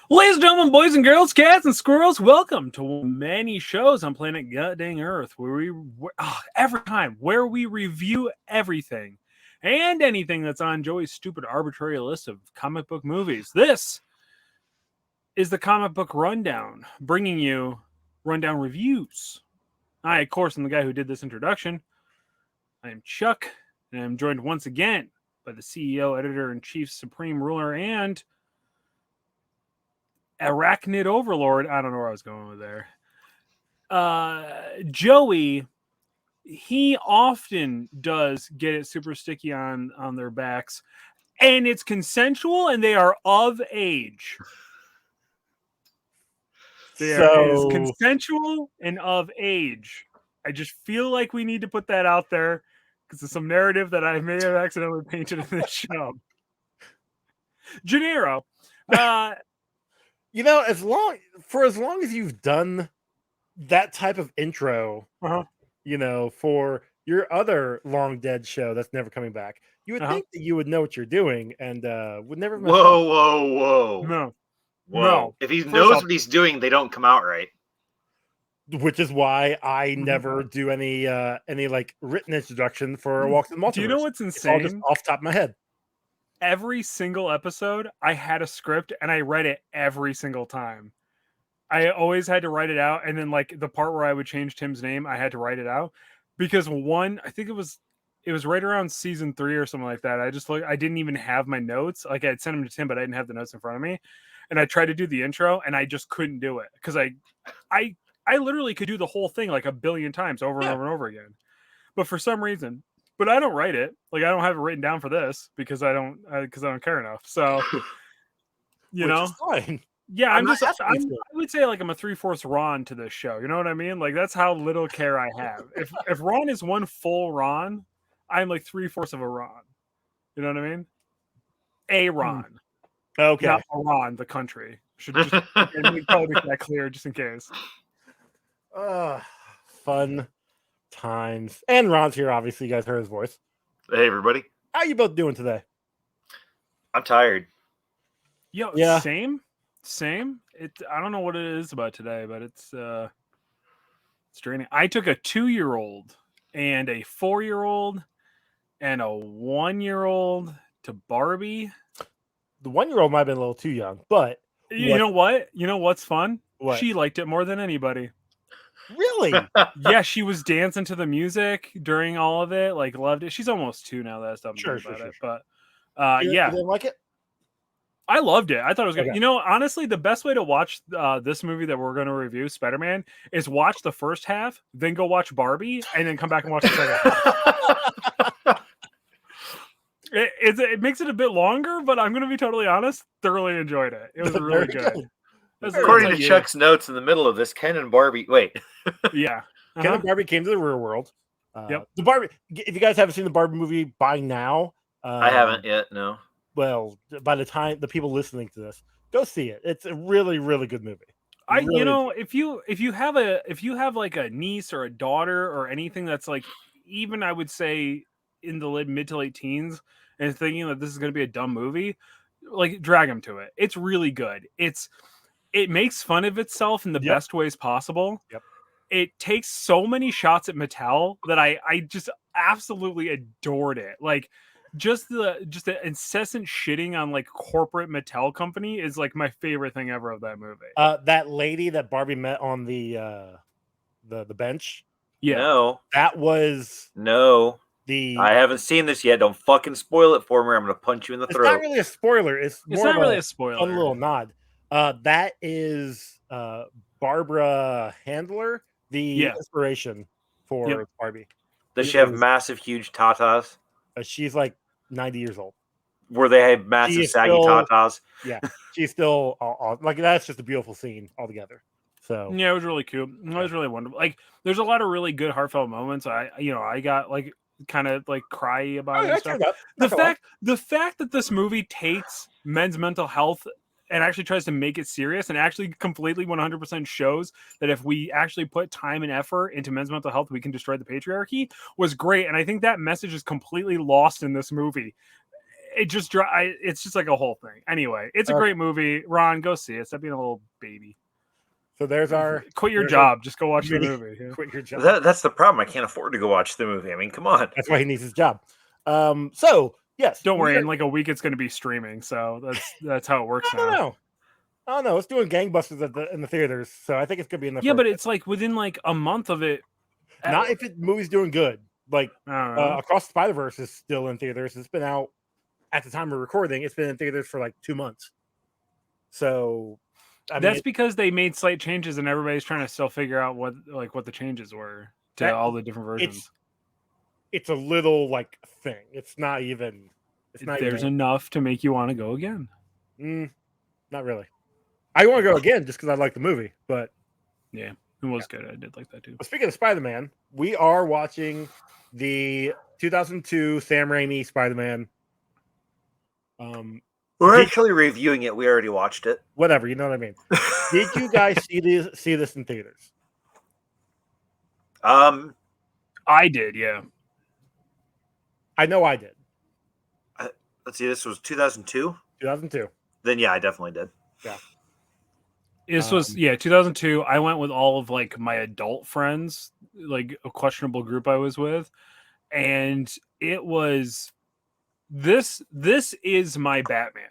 Ladies and gentlemen, boys and girls, cats and squirrels, welcome to many shows on planet Goddang Earth, where we review everything and anything that's on Joey's stupid arbitrary list of comic book movies. This is the Comic Book Rundown, bringing you rundown reviews. I, of course, am the guy who did this introduction. I am Chuck, and I'm joined once again by the CEO, editor-in-chief, supreme ruler, and arachnid overlord. I don't know where I was going with there. Joey, he often does get it super sticky on their backs, and it's consensual, and they are of age. Is consensual and of age. I just feel like we need to put that out there because of some narrative that I may have accidentally painted in this show. Janero, you know, as long as you've done that type of intro, you know, for your other long dead show that's never coming back, you would think that you would know what you're doing and would never. Whoa. No. If he knows what he's doing, they don't come out right. Which is why I never do any like written introduction for Walks in the Multiverse. Do you know what's insane? It's all just off the top of my head. Every single episode, I had a script and I read it every single time. I always had to write it out, and then like the part where I would change Tim's name, I had to write it out because I think it was right around season 3 or something like that. I didn't even have my notes. Like I had sent them to Tim, but I didn't have the notes in front of me. And I tried to do the intro, and I just couldn't do it because I literally could do the whole thing like a billion times over and over and over again. But for some reason, I don't write it. Like I don't have it written down for this because I don't care enough. So you know, fine. Yeah, I would say like I'm a 3/4 Ron to this show. You know what I mean? Like that's how little care I have. If Ron is one full Ron, I'm like 3/4 of a Ron. You know what I mean? A Ron. Okay. Not Iran, the country. Should just probably make that clear just in case. Fun times. And Ron's here, obviously. You guys heard his voice. Hey, everybody. How you both doing today? I'm tired. Yo, same. I don't know what it is about today, but it's draining. I took a 2-year-old and a 4-year-old and a 1-year-old to Barbie. The 1-year-old might have been a little too young, but you know what? You know what's fun? What? She liked it more than anybody. Really? Yeah, she was dancing to the music during all of it. Like, loved it. She's almost 2 now. That's about it. But you didn't like it? I loved it. I thought it was good. Okay. You know, honestly, the best way to watch this movie that we're going to review, Spider-Man, is watch the first half, then go watch Barbie, and then come back and watch the second half. It makes it a bit longer, but I'm going to be totally honest, thoroughly enjoyed it. It was really good. According to Chuck's notes in the middle of this, Ken and Barbie... Wait. Yeah. Ken and Barbie came to the real world. Yep. The Barbie... If you guys haven't seen the Barbie movie by now... I haven't yet, no. Well, by the time the people listening to this, go see it. It's a really, really good movie. If you have like a niece or a daughter or anything that's like, even I would say in the mid to late teens and thinking that this is going to be a dumb movie, like drag them to it. It's really good. It makes fun of itself in the best ways possible. Yep. It takes so many shots at Mattel that I just absolutely adored it. Like just the incessant shitting on like corporate Mattel company is like my favorite thing ever of that movie. That lady that Barbie met on the bench. Yeah. No. That was I haven't seen this yet. Don't fucking spoil it for me. I'm gonna punch you in the throat. It's not really a spoiler. It's not really a spoiler. Fun little nod. That is Barbara Handler, the inspiration for Barbie. Does she have massive, huge tatas? She's like 90 years old. Where they have massive, saggy tatas? Yeah, she's still like that's just a beautiful scene altogether. So yeah, it was really cool. It was really wonderful. Like, there's a lot of really good heartfelt moments. I got like kind of like cry about it and stuff. The fact that this movie takes men's mental health and actually tries to make it serious and actually completely 100% shows that if we actually put time and effort into men's mental health, we can destroy the patriarchy was great. And I think that message is completely lost in this movie. it's just like a whole thing. Anyway, it's a great movie. Ron, go see it. Stop being a little baby. So there's our quit your job. Just go watch the movie. Yeah. Quit your job. That's the problem. I can't afford to go watch the movie. I mean, come on. That's why he needs his job. So yes, don't worry. In like a week, it's going to be streaming. So that's how it works now. I don't know. It's doing gangbusters in the theaters, so I think it's gonna be in the. Yeah, but it's like within like a month of it. Not if the movie's doing good. Like Across the Spider-Verse is still in theaters. It's been out at the time of recording. It's been in theaters for like 2 months. So that's because they made slight changes, and everybody's trying to still figure out what the changes were to all the different versions. It's a little like thing. It's not even. It's not. There's enough to make you want to go again. Not really. I want to go again just because I like the movie, but yeah, it was good. I did like that too. But speaking of Spider-Man, we are watching the 2002 Sam Raimi Spider-Man. We're actually reviewing it. We already watched it. Whatever, you know what I mean. Did you guys see this in theaters? I did, yeah. I know I did. Let's see, this was 2002? 2002. Then yeah, I definitely did. Yeah. This was 2002. I went with all of like my adult friends, like a questionable group I was with, and it was this is my Batman.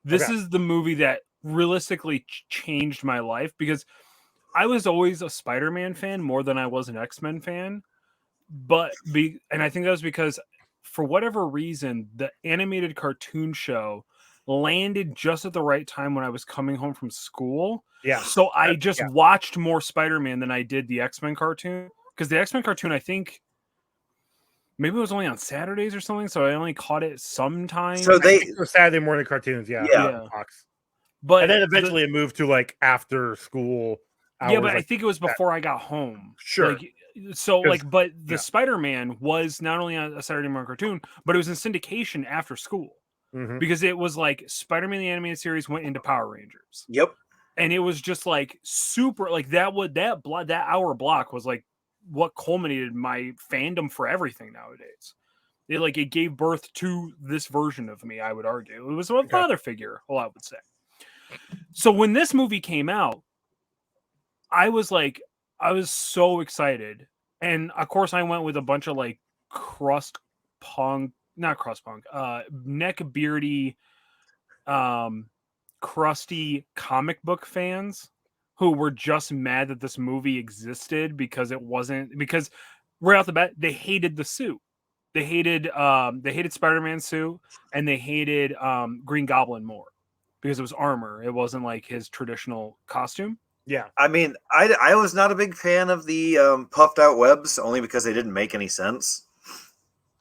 This is the movie that realistically changed my life, because I was always a Spider-Man fan more than I was an X-Men fan. And I think that was because for whatever reason, the animated cartoon show landed just at the right time when I was coming home from school. Yeah. So I just watched more Spider-Man than I did the X-Men cartoon, because the X-Men cartoon, I think maybe it was only on Saturdays or something, so I only caught it sometimes. So they were Saturday morning cartoons, yeah. But and then eventually it moved to like after school hours. Yeah, but I think it was before I got home. Sure. But the Spider-Man was not only on a Saturday morning cartoon, but it was in syndication after school. Mm-hmm. Because it was like Spider-Man the animated series went into Power Rangers. Yep. And it was just like super, like that hour block was like what culminated my fandom for everything nowadays. It gave birth to this version of me, I would argue. It was a father figure, I would say. So when this movie came out, I was so excited. And of course I went with a bunch of like neck beardy, crusty comic book fans who were just mad that this movie existed, because right off the bat they hated the suit. They hated Spider-Man's suit, and they hated Green Goblin more because it was armor. It wasn't like his traditional costume. Yeah. I mean, I was not a big fan of the puffed out webs, only because they didn't make any sense.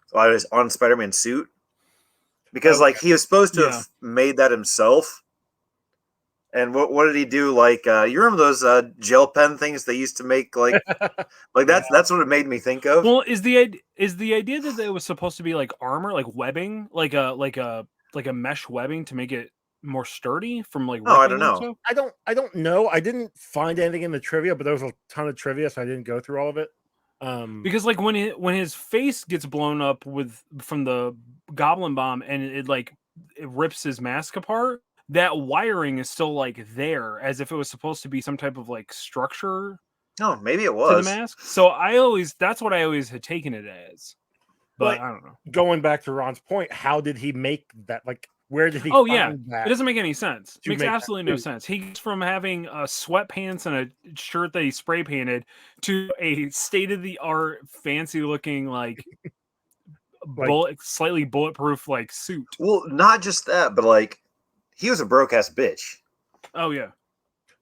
So I was on Spider-Man's suit, because like he was supposed to have made that himself. And what did he do? Like, you remember those gel pen things they used to make? Like, that's what it made me think of. Well, is the idea that it was supposed to be like armor, like webbing, like a mesh webbing to make it more sturdy from like? Oh, I don't know. I don't know. I didn't find anything in the trivia, but there was a ton of trivia, so I didn't go through all of it. Because like when his face gets blown up from the Goblin bomb, and it rips his mask apart, that wiring is still like there, as if it was supposed to be some type of like structure. Oh, maybe it was to the mask. So that's what I always had taken it as. But I don't know. Going back to Ron's point, how did he make that? Like, where did he? Oh yeah, it doesn't make any sense. It makes absolutely no sense. He's from having sweatpants and a shirt that he spray painted to a state of the art, fancy looking like slightly bulletproof like suit. Well, not just that, but like he was a broke ass bitch. Oh yeah.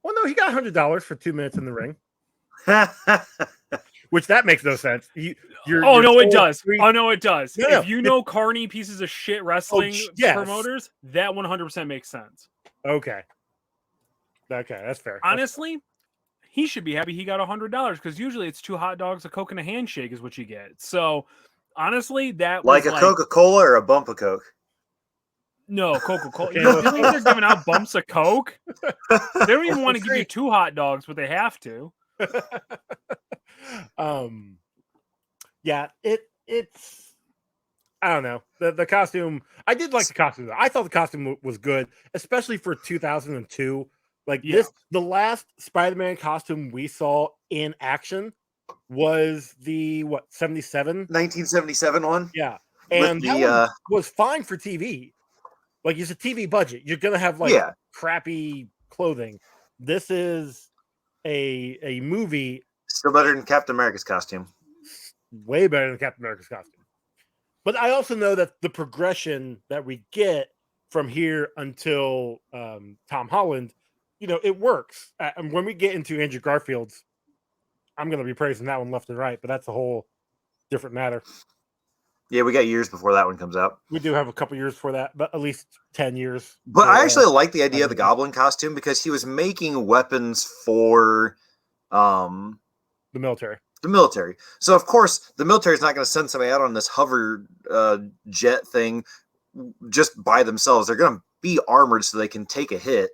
Well, no, he got $100 for 2 minutes in the ring. Which that makes no sense. It does. Oh no, it does. No, if you know carny pieces of shit wrestling promoters, that 100% makes sense. Okay, that's fair. Honestly, he should be happy he got $100, because usually it's 2 hot dogs, a Coke, and a handshake is what you get. So honestly, that like was a Coca-Cola or a bump of Coke. No, Coca-Cola. You think they're giving out bumps of Coke? They don't even want to give you 2 hot dogs, but they have to. Yeah, it's I don't know. The costume, I did like the costume. I thought the costume was good, especially for 2002. Like the last Spider-Man costume we saw in action was the 77? 1977 one. Yeah. And with that one was fine for TV. Like, it's a TV budget. You're gonna have like crappy clothing. This is a movie. Still better than Captain America's costume. Way better than Captain America's costume. But I also know that the progression that we get from here until Tom Holland, it works. And when we get into Andrew Garfield's, I'm going to be praising that one left and right, but that's a whole different matter. Yeah, we got years before that one comes out. We do have a couple years for that, but at least 10 years. But I actually like the idea of the Goblin costume because he was making weapons for the military. The military. So, of course, the military is not going to send somebody out on this hover jet thing just by themselves. They're going to be armored so they can take a hit.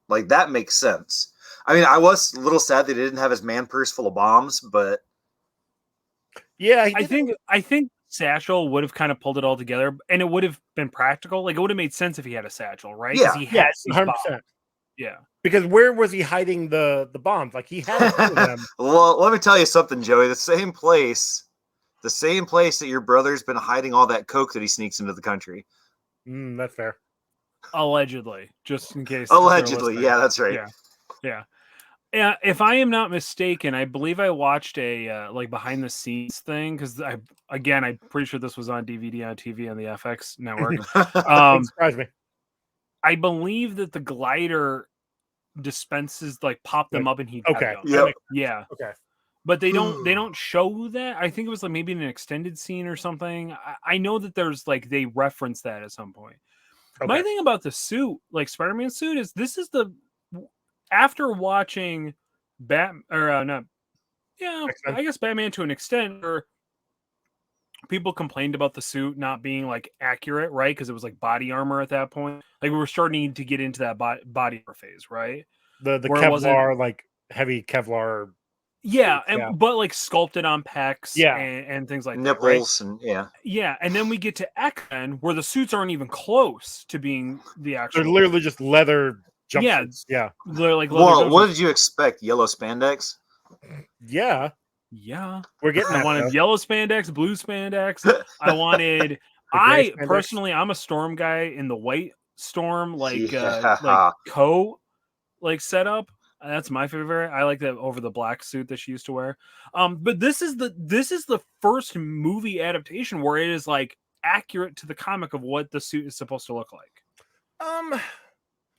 Like, that makes sense. I mean, I was a little sad they didn't have his man purse full of bombs, but... Yeah, I think Satchel would have kind of pulled it all together, and it would have been practical. Like, it would have made sense if he had a satchel, right? Yeah, he had 100%. Bombs. Yeah. Because where was he hiding the bombs? Like, he had them. Well, let me tell you something, Joey. The same place that your brother's been hiding all that coke that he sneaks into the country. That's fair. Allegedly, just in case. Allegedly, yeah, that's right. Yeah. If I am not mistaken, I believe I watched a like behind the scenes thing because I'm pretty sure this was on DVD on TV on the FX network. Surprise me. I believe that the glider dispenses pop them up and he okay yeah okay, but they don't show that. I think it was maybe in an extended scene or something. I know that there's they reference that at some point. My thing about the suit, Spider-Man suit, is this is after watching I guess Batman to an extent, or people complained about the suit not being accurate, right? Because it was body armor at that point. We were starting to get into that body armor phase, right? The Kevlar, heavy Kevlar. Yeah, but sculpted on pecs, and things like nipples, that, right? and yeah. And then we get to X-Men, where the suits aren't even close to being the actual. They're literally just leather jumpsuits. Yeah. They're well, what did you expect? Yellow spandex? Yeah. We're getting. I wanted yellow spandex, blue spandex. I wanted. Personally, I'm a Storm guy in the white Storm, coat, setup. That's my favorite. I like that over the black suit that she used to wear. But this is the first movie adaptation where it is accurate to the comic of what the suit is supposed to look like.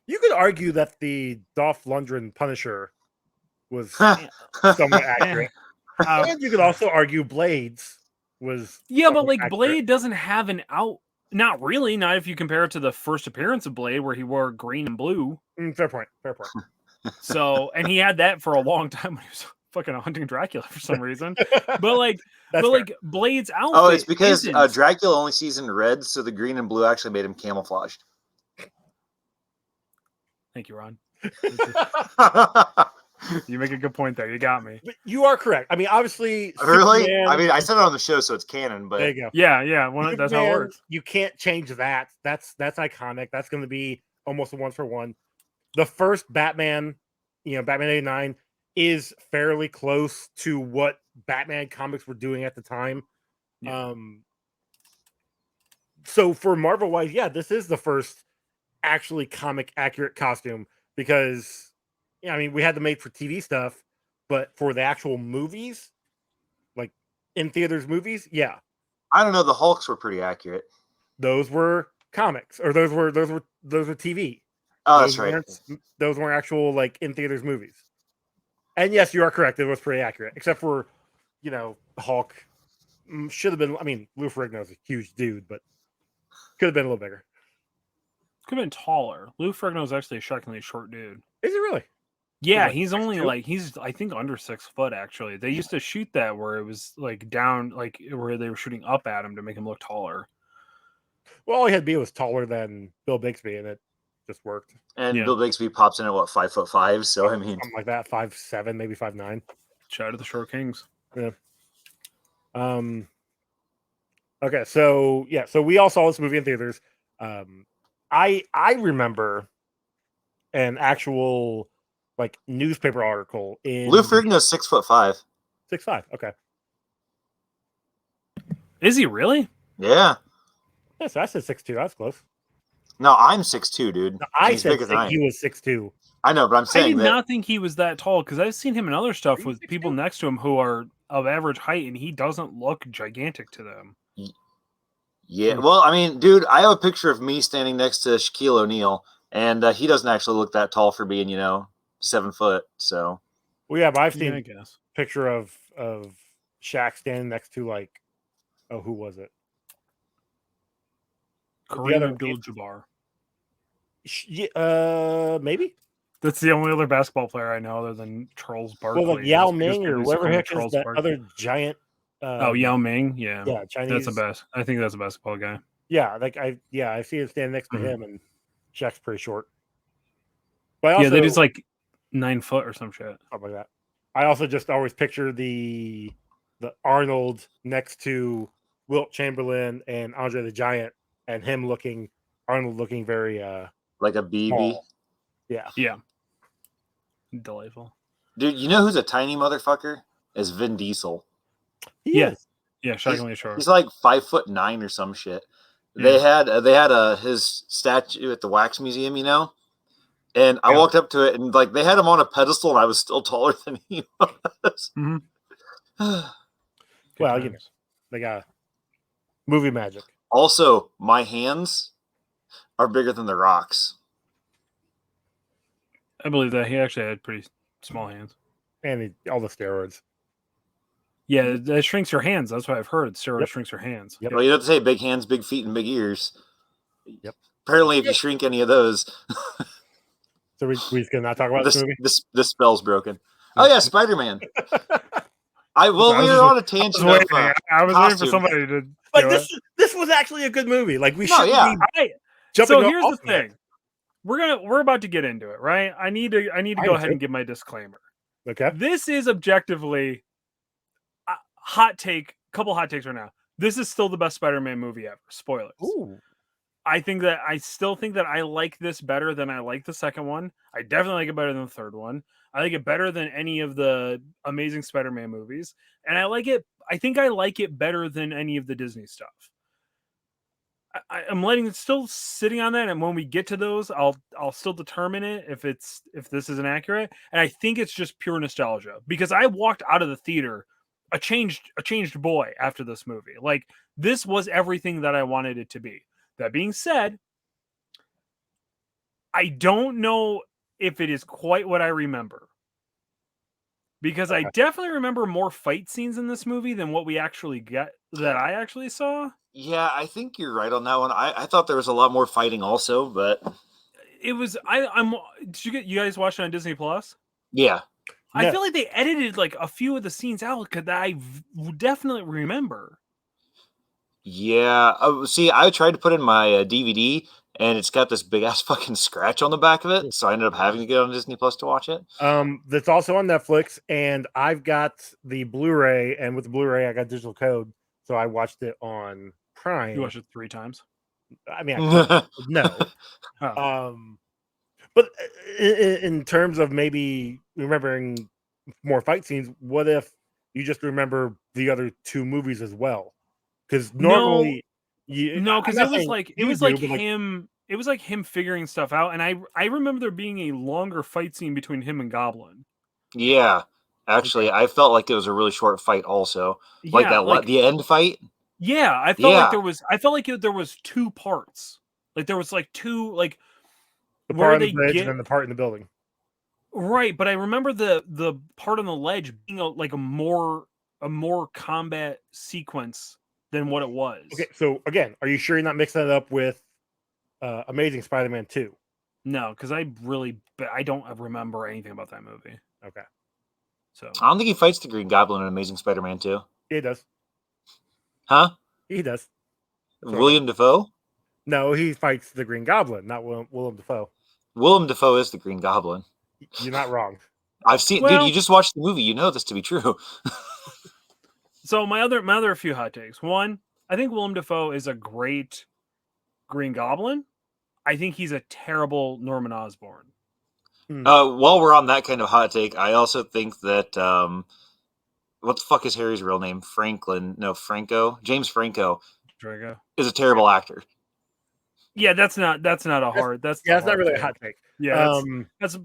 You could argue that the Dolph Lundgren Punisher was somewhat accurate. And you could also argue Blades was but accurate. Blade doesn't have an out. Not really. Not if you compare it to the first appearance of Blade, where he wore green and blue. Fair point. So, and he had that for a long time when he was fucking hunting Dracula for some reason. But Blade's outfit. Oh, it's because Dracula only sees in red, so the green and blue actually made him camouflaged. Thank you, Ron. You make a good point there. You got me. But you are correct. I mean, obviously. Really? Superman, I mean, I said it on the show, so it's canon. But there you go. Yeah. That's how it works. You can't change that. That's iconic. That's going to be almost a 1-for-1. The first Batman, Batman 89, is fairly close to what Batman comics were doing at the time. Yeah. So for Marvel wise, this is the first actually comic accurate costume because we had the made for TV stuff, but for the actual movies, in theaters movies, I don't know, the Hulks were pretty accurate. Those were comics, or those were TV. Oh, that's right. Those weren't actual in theaters movies. And yes, you are correct. It was pretty accurate, except for Hulk should have been. I mean, Lou Ferrigno's a huge dude, but could have been a little bigger. Could have been taller. Lou Ferrigno's actually a shockingly short dude. Is he really? Yeah, he's only he's I think under 6 foot. Actually, they used to shoot that where it was down, where they were shooting up at him to make him look taller. Well, all he had to be was taller than Bill Bixby, and it just worked. And Bill Bixby pops in at 5'5", so I mean something like that, 5'7", maybe 5'9". Shout out to the Short Kings. Yeah. Okay, so yeah, so we all saw this movie in theaters. I remember an actual like newspaper article Lou in Ferrigno's 6'5". 6'5". Okay, Is he really? Yeah. yeah, so I said 6'2". That's close. No, I'm 6'2", dude. No, And I he's said bigger than I am. he was 6'2". I know, but I'm I saying did that. not think he was that tall because I've seen him in other stuff Are you with 6'2"? people next to him who are of average height, and he doesn't look gigantic to them. Yeah, well, I mean, dude, I have a picture of me standing next to Shaquille O'Neal, and he doesn't actually look that tall for being, 7 foot. So, Well, yeah, but I've Yeah, I seen guess. picture of Shaq standing next to like, oh, who was it? Kareem Abdul-Jabbar. Maybe. That's the only other basketball player I know other than Charles Barkley. Well, like Yao Ming or whatever heck is that other giant. Yao Ming, yeah, Chinese. That's the best. I think that's a basketball guy. Yeah, like I see him standing next to him, and Shaq's pretty short. But also, that is like 9 foot or some shit. Something like that. I also just always picture the Arnold next to Wilt Chamberlain and Andre the Giant, and Arnold looking very like a BB. small. Yeah. Delightful. Dude, you know who's a tiny motherfucker? Is Vin Diesel. He is. Yeah, shockingly short. He's like 5'9" or some shit. Yeah. They had his statue at the Wax Museum, and I walked up to it, and like they had him on a pedestal, and I was still taller than he was. Well, they got movie magic. Also, my hands are bigger than the Rock's. I believe that he actually had pretty small hands. And all the steroids. Yeah, that shrinks your hands. That's what I've heard. Steroids shrinks your hands. Yep. Well, you have to say big hands, big feet, and big ears. Yep. Apparently, if you shrink any of those, so we just gonna not talk about this movie. The spell's broken. Oh yeah, Spider-Man. We were on a tangent. I was waiting for somebody to. Like this was actually a good movie. Like we should be jumping. So here's the thing: we're about to get into it, right? I need to go ahead and give my disclaimer. Okay. This is objectively couple hot takes right now. This is still the best Spider-Man movie ever. Spoilers. Ooh. I still think that I like this better than I like the second one. I definitely like it better than the third one. I like it better than any of the Amazing Spider-Man movies. And I think I like it better than any of the Disney stuff. I'm letting it still sitting on that, and when we get to those, I'll still determine it if this is inaccurate. And I think it's just pure nostalgia because I walked out of the theater a changed boy after this movie. Like this was everything that I wanted it to be. That being said, I don't know if it is quite what I remember. Because I definitely remember more fight scenes in this movie than what we actually get that I actually saw. Yeah, I think you're right on that one. I thought there was a lot more fighting also, but it was did you guys watch it on Disney Plus? Yeah. I feel like they edited like a few of the scenes out that I definitely remember. Yeah. See, I tried to put in my DVD, and it's got this big ass fucking scratch on the back of it, so I ended up having to get on Disney Plus to watch it. That's also on Netflix, and I've got the Blu-ray, and with the Blu-ray, I got digital code, so I watched it on Prime. You watched it 3 times? I mean, no. But in terms of maybe remembering more fight scenes, what if you just remember the other 2 movies as well? Because normally, because it was like him figuring stuff out, and I remember there being a longer fight scene between him and Goblin. Yeah, actually, I felt like it was a really short fight. Also, the end fight. Yeah, I felt like there was. I felt like there was 2 parts. Like there was like 2 like the part on the bridge and then the part in the building. Right, but I remember the part on the ledge being a more combat sequence than what it was. Okay, so again, are you sure you're not mixing it up with Amazing Spider-Man 2? No, because I don't remember anything about that movie. Okay. So I don't think he fights the Green Goblin in Amazing Spider-Man 2. He does. Huh? He does. William Dafoe? No, he fights the Green Goblin, not Willem Dafoe. Willem Dafoe is the Green Goblin. You're not wrong. I've seen, dude. You just watched the movie. You know this to be true. So my other few hot takes. One, I think Willem Dafoe is a great Green Goblin. I think he's a terrible Norman Osborn. While we're on that kind of hot take, I also think that what the fuck is Harry's real name? James Franco is a terrible actor. Yeah, that's not a hard. That's not really a hot take. Yeah, that's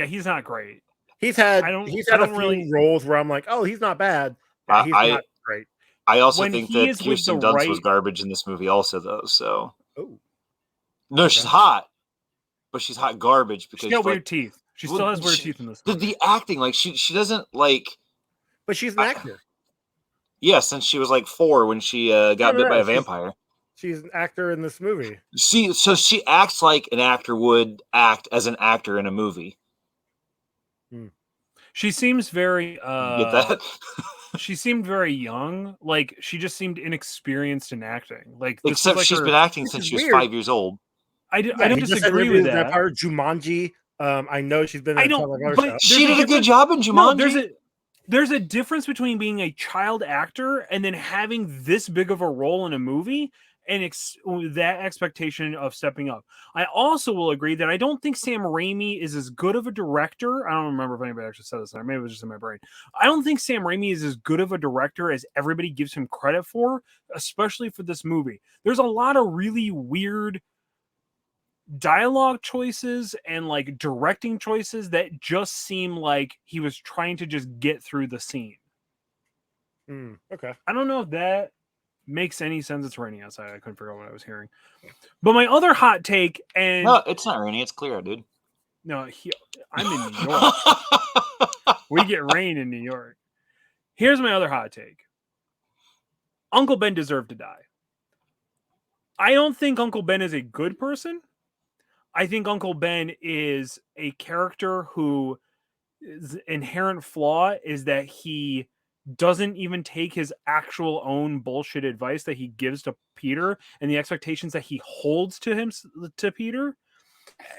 he's not great. He's had a few roles where I'm like, oh, he's not bad. He's not great. I also think that Kirsten Dunst was garbage in this movie, also though. So, no, she's hot, but she's hot garbage because she's got weird teeth. She still has weird teeth in this movie. The acting, like she doesn't like. But she's an actor. Yeah, since she was like 4 when she got bit by a vampire. She's an actor in this movie. She acts like an actor would act as an actor in a movie. She seems very get that? She seemed very young. Like she just seemed inexperienced in acting. Like except she's been acting since she was 5 years old. I don't disagree with that. Jumanji. I know she's been. She did a good job in Jumanji. No, there's a difference between being a child actor and then having this big of a role in a movie and that expectation of stepping up. I also will agree that I don't think Sam Raimi is as good of a director. I don't remember if anybody actually said this, or maybe it was just in my brain. I don't think Sam Raimi is as good of a director as everybody gives him credit for, especially for this movie. There's a lot of really weird dialogue choices and like directing choices that just seem like he was trying to just get through the scene. Okay. I don't know if that makes any sense. It's raining outside. I couldn't figure out what I was hearing. But my other hot take, and no, it's not raining. It's clear, dude. No, I'm in New York. We get rain in New York. Here's my other hot take. Uncle Ben deserved to die. I don't think Uncle Ben is a good person. I think Uncle Ben is a character whose inherent flaw is that he doesn't even take his actual own bullshit advice that he gives to Peter and the expectations that he holds to Peter.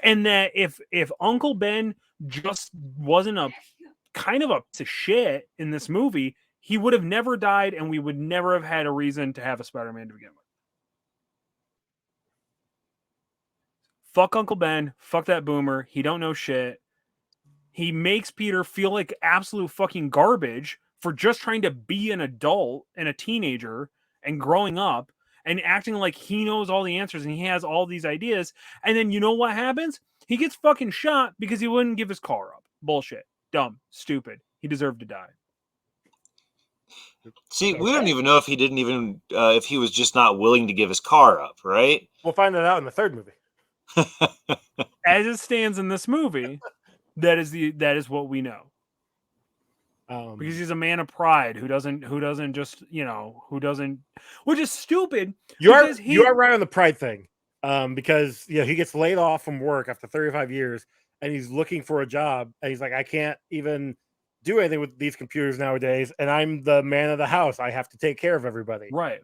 And that if Uncle Ben just wasn't a kind of a piece of shit in this movie, he would have never died and we would never have had a reason to have a Spider-Man to begin with. Fuck Uncle Ben. Fuck that boomer. He don't know shit. He makes Peter feel like absolute fucking garbage for just trying to be an adult and a teenager and growing up and acting like he knows all the answers and he has all these ideas. And then you know what happens? He gets fucking shot because he wouldn't give his car up. Bullshit. Dumb. Stupid. He deserved to die. See, we don't even know if he didn't even, if he was just not willing to give his car up, right? We'll find that out in the third movie. As it stands in this movie, that is what we know. Because he's a man of pride who doesn't just, which is stupid. You are right on the pride thing. Because he gets laid off from work after 35 years and he's looking for a job and he's like, I can't even do anything with these computers nowadays, and I'm the man of the house. I have to take care of everybody. Right.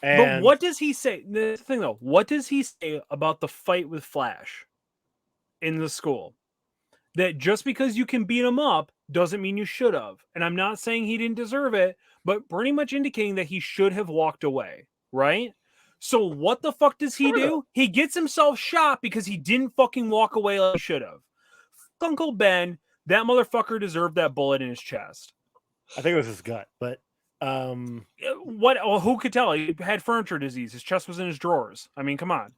But what does he say? The thing though, what does he say about the fight with Flash in the school? That just because you can beat him up doesn't mean you should have. And I'm not saying he didn't deserve it, but pretty much indicating that he should have walked away, right? So what the fuck does he do? He gets himself shot because he didn't fucking walk away like he should have. Uncle Ben, that motherfucker deserved that bullet in his chest. I think it was his gut, but what? Well, who could tell? He had furniture disease. His chest was in his drawers. I mean, come on.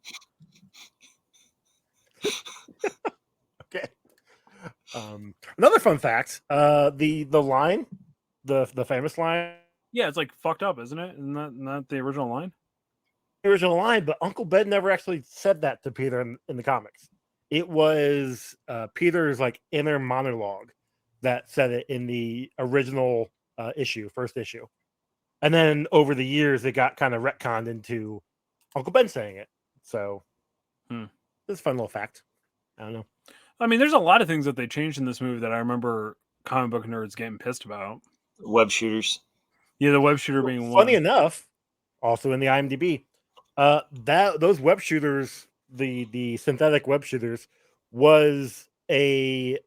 Okay. Another fun fact: the line, the famous line. Yeah, it's like fucked up, isn't it? Isn't that not the original line? The original line, but Uncle Ben never actually said that to Peter in the comics. It was Peter's like inner monologue that said it in the original first issue. And then over the years, it got kind of retconned into Uncle Ben saying it. So it's a fun little fact. I don't know. I mean, there's a lot of things that they changed in this movie that I remember comic book nerds getting pissed about. Web shooters. Yeah, the web shooter being one. Funny enough, also in the IMDb, those web shooters, the synthetic web shooters, was a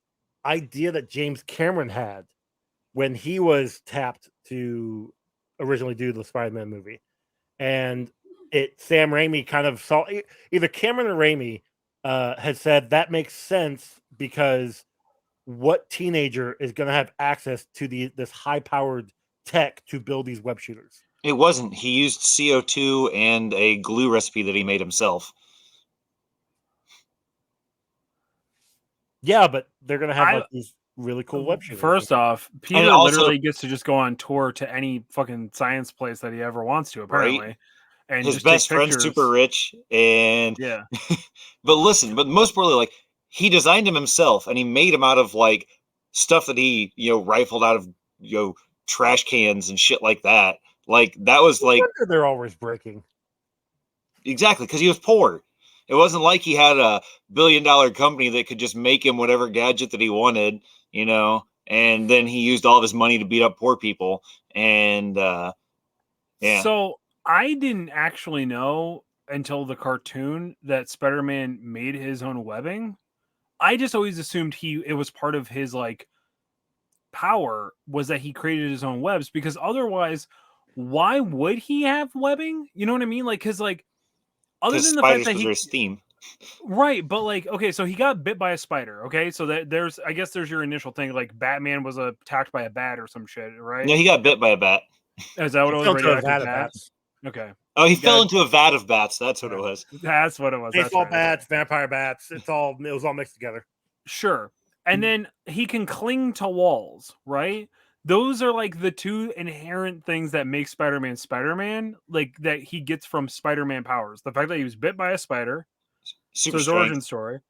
idea that James Cameron had when he was tapped to originally do the Spider-Man movie. and Sam Raimi kind of saw, either Cameron or Raimi had said that makes sense because what teenager is going to have access to this high-powered tech to build these web shooters? It wasn't. He used CO2 and a glue recipe that he made himself. Yeah, but they're going to have like these really cool web shooters. First off, Peter also, literally gets to just go on tour to any fucking science place that he ever wants to, apparently. Right? And his just best take friend's pictures. super rich, and yeah. but most importantly, like, he designed him himself, and he made him out of like stuff that he rifled out of trash cans and shit like that. Like, that was like, they're always breaking. Exactly, because he was poor. It wasn't like he had a billion-dollar company that could just make him whatever gadget that he wanted, and then he used all of his money to beat up poor people. And yeah. So I didn't actually know until the cartoon that Spider-Man made his own webbing. I just always assumed it was part of his like power was that he created his own webs, because otherwise, why would he have webbing? You know what I mean? Like, because like, other than the fact that his theme, right? But like, okay, so he got bit by a spider. Okay, so that I guess there's your initial thing. Like, Batman was attacked by a bat or some shit, right? No, he got bit by a bat. Is that what it was? Radioactive bats. Okay. Oh, he fell into a vat of bats. That's what it was. That's what it was. Baseball bats, vampire bats. It was all mixed together. Sure. And then he can cling to walls, right? Those are like the two inherent things that make Spider-Man Spider-Man, like that he gets from Spider-Man powers. The fact that he was bit by a spider, super his origin story.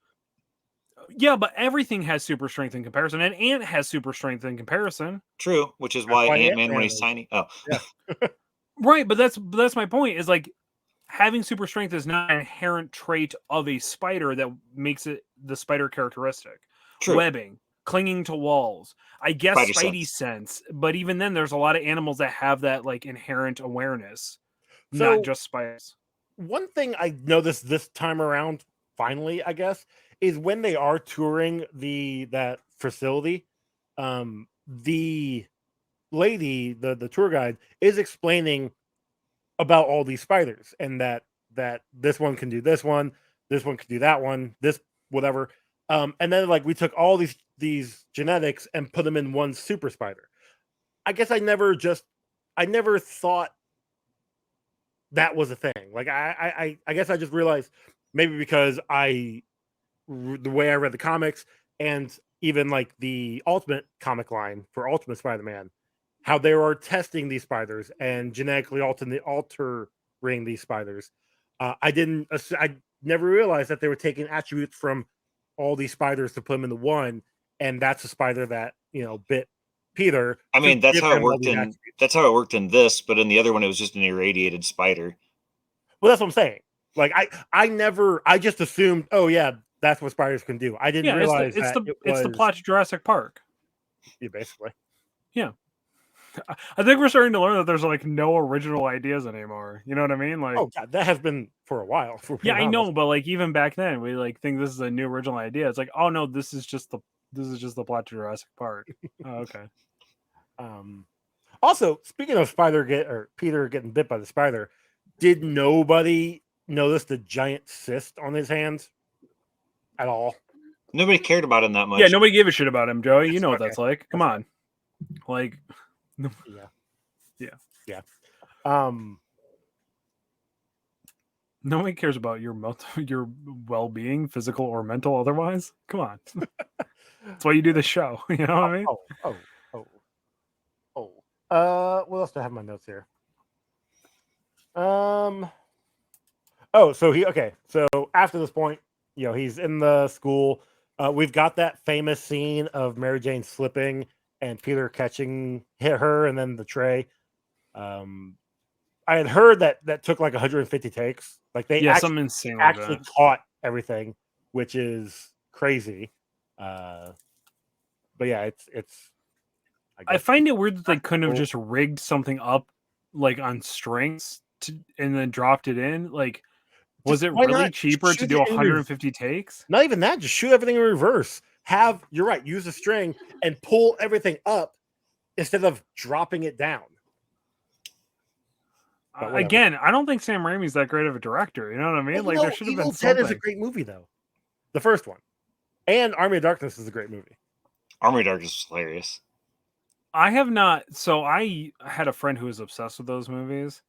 Yeah, but everything has super strength in comparison, and Ant has super strength in comparison. True, which is why Ant-Man when he's tiny. Oh, yeah. Right, but that's my point. Is like, having super strength is not an inherent trait of a spider that makes it the spider characteristic. True. Webbing, clinging to walls, I guess Spidey sense, but even then there's a lot of animals that have that like inherent awareness, not just spiders. One thing I noticed this time around, finally, I guess, is when they are touring that facility, the lady, the tour guide, is explaining about all these spiders, and that this one can do this one can do that one, this whatever. And then like we took all these genetics and put them in one super spider. I guess I never thought that was a thing. Like I guess I just realized, maybe because the way I read the comics, and even like the Ultimate comic line for Ultimate Spider-Man, how they are testing these spiders and genetically altering these spiders. I never realized that they were taking attributes from all these spiders to put them into one, and that's a spider that bit Peter. I mean, that's how it worked in this, but in the other one it was just an irradiated spider. Well, that's what I'm saying. Like I just assumed, oh yeah, that's what spiders can do. I didn't realize it's the plot to Jurassic Park. Yeah, basically. Yeah. I think we're starting to learn that there's like no original ideas anymore. You know what I mean? Like, oh God, that has been for a while. Yeah, I know, but like even back then, we like think this is a new original idea. It's like, oh no, this is just the plot to Jurassic Park. Oh, okay. Also, speaking of Peter getting bit by the spider, did nobody notice the giant cyst on his hands at all? Nobody cared about him that much. Yeah, nobody gave a shit about him, Joey. You know what that's like. Come on. Like, yeah. Nobody cares about your well-being, physical or mental, otherwise. Come on. That's why you do the show. You know what I mean? What else do I have in my notes here? So after this point, he's in the school. We've got that famous scene of Mary Jane slipping and Peter hit her and then the tray. I had heard that took like 150 takes. Like they actually caught everything, which is crazy. But yeah, it's. I find it weird that they couldn't have just rigged something up like on strings and then dropped it in. Like, was it really cheaper to do 150 takes? Not even that. Just shoot everything in reverse. You're right. Use a string and pull everything up instead of dropping it down. Again, I don't think Sam Raimi's that great of a director. You know what I mean? Like, there should have been something. Evil Dead is a great movie, though. The first one. And Army of Darkness is a great movie. Army of Darkness is hilarious. I have not. So I had a friend who was obsessed with those movies,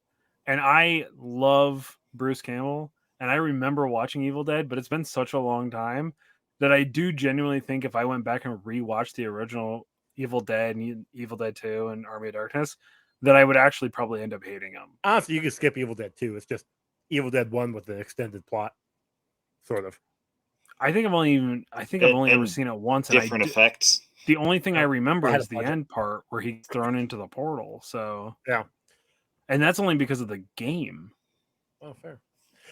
and I love Bruce Campbell, and I remember watching Evil Dead, but it's been such a long time that I do genuinely think if I went back and rewatched the original Evil Dead and Evil Dead 2 and Army of Darkness, that I would actually probably end up hating them. Honestly, you could skip Evil Dead 2. It's just Evil Dead 1 with the extended plot, sort of. I think I've only ever seen it once. Different effects. The only thing I remember is the end part where he's thrown into the portal. So yeah, and that's only because of the game. Oh, fair.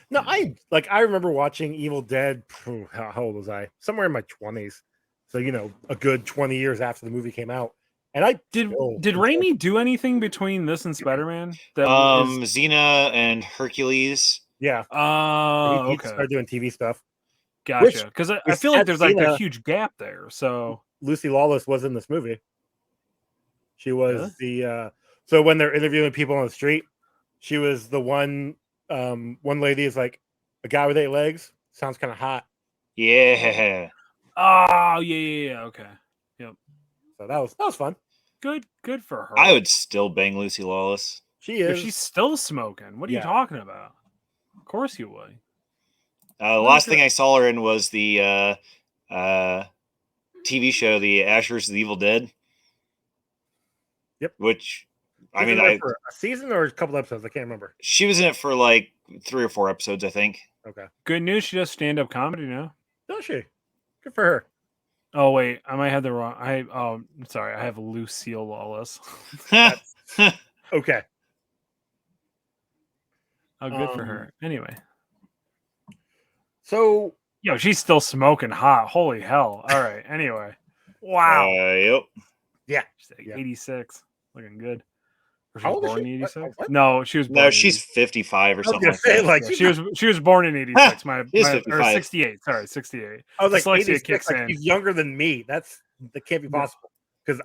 No, I remember watching Evil Dead. How old was I? Somewhere in my 20s. So a good 20 years after the movie came out. And I did Raimi do anything between this and Spider-Man? Xena and Hercules. Yeah. Oh, he started doing TV stuff. Gotcha. Because I feel like there's like a huge gap there. So Lucy Lawless was in this movie. She was so when they're interviewing people on the street, she was the one lady is like, a guy with 8 legs sounds kind of hot. Yeah. Oh, yeah. Okay. Yep. So that was fun. Good for her. I would still bang Lucy Lawless. She is. If she's still smoking. What are you talking about? Of course you would. The last thing I saw her in was the TV show, The Ash vs. the Evil Dead. Yep. Which, I mean, for a season or a couple episodes, I can't remember. She was in it for like 3 or 4 episodes, I think. Okay. Good news. She does stand-up comedy now. Does she? Good for her. Oh wait, I might have the wrong. Sorry, I have Lucille Lawless. Okay. Oh, good for her. Anyway. So, she's still smoking hot. Holy hell. All right. Anyway. Wow. Yep. Yeah. She's like 86. Looking good. Or she How was old is born she? in 86? What? No, she was born No, she's 55 or something like that. Like, she was born in 86. Or 68. Sorry, 68. I was like, dyslexia 86, kicks in. She's younger than me. That can't be possible. Because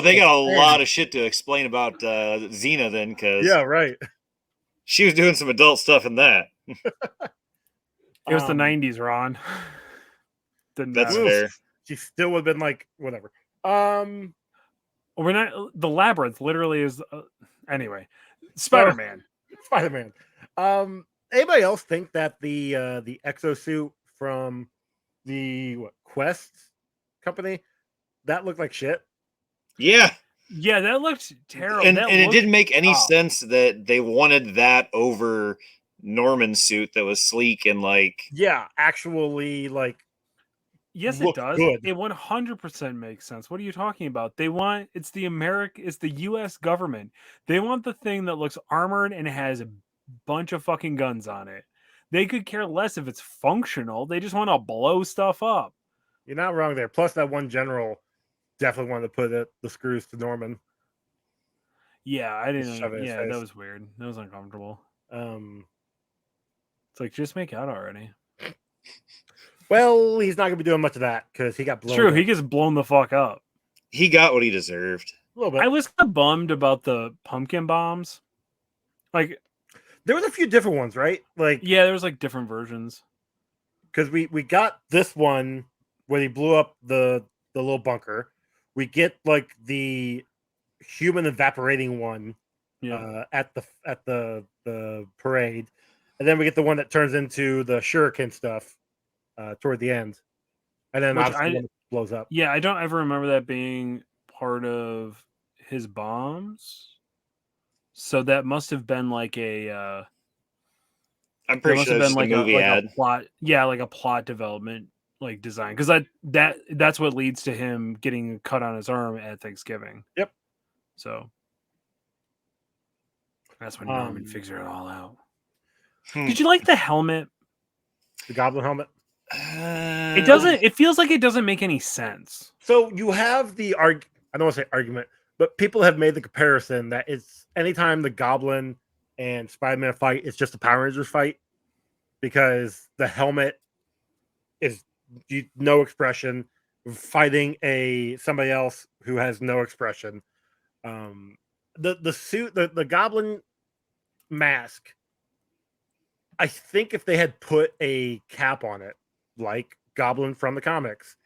they got a lot of shit to explain about Xena then, because right. She was doing some adult stuff in that. It was the 90s, Ron. That's fair. She still would have been like, whatever. We're not. The Labyrinth literally is. Anyway, Spider-Man. Spider-Man. Anybody else think that the exosuit from the Quest company that looked like shit? Yeah. Yeah, that looked terrible. And it didn't make any sense that they wanted that over Norman's suit that was sleek and like. Yeah, actually, like. Yes, it does. Good. It 100% makes sense. What are you talking about? It's the U.S. government. They want the thing that looks armored and has a bunch of fucking guns on it. They could care less if it's functional. They just want to blow stuff up. You're not wrong there. Plus, that one general definitely wanted to put the screws to Norman. Yeah, I didn't. Yeah, that was weird. That was uncomfortable. It's like, just make out already. Well, he's not going to be doing much of that because he got blown. True, he gets blown the fuck up. He got what he deserved. A little bit. I was kind of bummed about the pumpkin bombs. Like, there was a few different ones, right? Like, yeah, there was like different versions. Because we got this one where he blew up the little bunker. We get like the human evaporating one at the parade, and then we get the one that turns into the shuriken stuff. Toward the end, and then obviously it blows up. Yeah, I don't ever remember that being part of his bombs. So that must have been like a. I'm pretty sure that's like the movie ad. A plot, like a plot development like design, because that's what leads to him getting cut on his arm at Thanksgiving. Yep. So that's when Norman figures it all out. Did you like the helmet? The goblin helmet. It doesn't. It feels like it doesn't make any sense. So you have the I don't want to say argument, but people have made the comparison that it's anytime the Goblin and Spider-Man fight, it's just a Power Rangers fight because the helmet is no expression fighting somebody else who has no expression. The suit, the Goblin mask, I think if they had put a cap on it, like Goblin from the comics,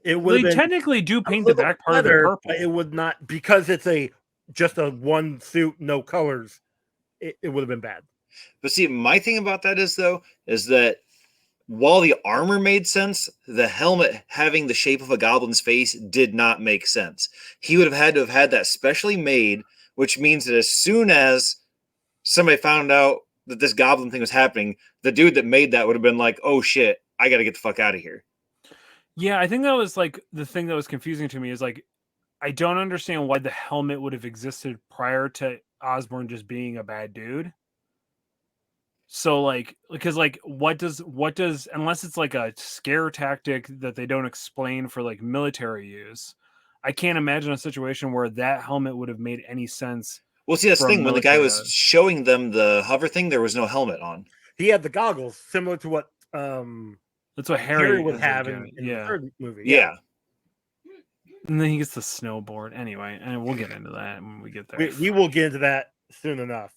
it would have They been technically do a paint the little back part of it better, purple. but it would not, because it's just a one suit, no colors. It would have been bad. But see, my thing about that is that while the armor made sense, the helmet having the shape of a goblin's face did not make sense. He would have had to have had that specially made, which means that as soon as somebody found out that this goblin thing was happening, the dude that made that would have been like, oh shit, I got to get the fuck out of here. Yeah, I think that was like the thing that was confusing to me is like, I don't understand why the helmet would have existed prior to Osborn just being a bad dude. So like, because like, what does unless it's like a scare tactic that they don't explain for like military use, I can't imagine a situation where that helmet would have made any sense. Well, see, that's the thing. When the guy was military. showing them the hover thing, there was no helmet on. He had the goggles similar to what That's what Harry would ends up have getting. in the third movie. Yeah. And then he gets the snowboard. Anyway, and we'll get into that when we get there. We will get into that soon enough.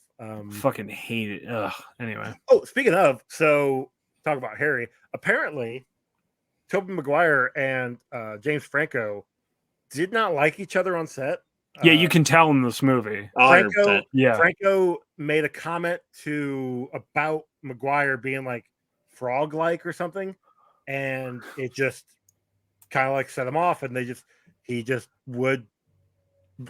Fucking hate it. Ugh. Anyway. Oh, speaking of, so talk about Harry. Apparently, Tobey Maguire and James Franco did not like each other on set. Yeah, you can tell in this movie. 100%. Franco made a comment about Maguire being like frog-like or something, and it just kind of like set him off, and he just would.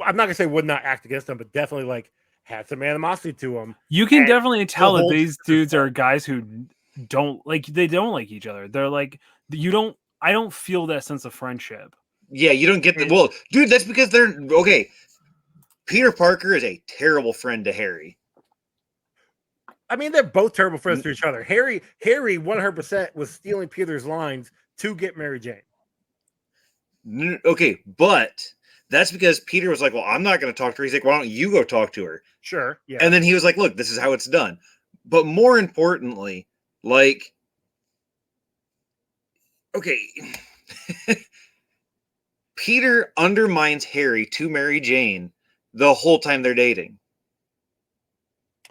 I'm not gonna say would not act against him, but definitely like had some animosity to him. You can definitely tell that these dudes stuff. are guys who don't like each other. They're like, I don't feel that sense of friendship. Yeah, you don't get the well, dude. That's because they're okay. Peter Parker is a terrible friend to Harry. I mean, they're both terrible friends to each other. Harry 100% was stealing Peter's lines to get Mary Jane. Okay, but that's because Peter was like, well, I'm not going to talk to her. He's like, why don't you go talk to her? Sure. Yeah. And then he was like, look, this is how it's done. But more importantly, like, okay, Peter undermines Harry to Mary Jane the whole time they're dating.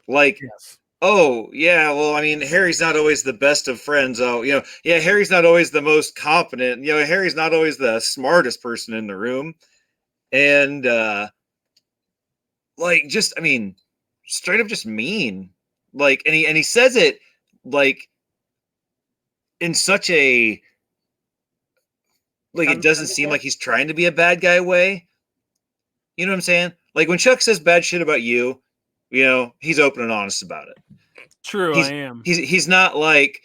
Like, yes. Oh, yeah, well, I mean, Harry's not always the best of friends. Oh, yeah, Harry's not always the most competent. Harry's not always the smartest person in the room. And, I mean, straight up just mean. Like, and he says it, like, in such a, like, it doesn't seem like he's trying to be a bad guy way. You know what I'm saying? Like, when Chuck says bad shit about you, he's open and honest about it. True, I am. He's not like,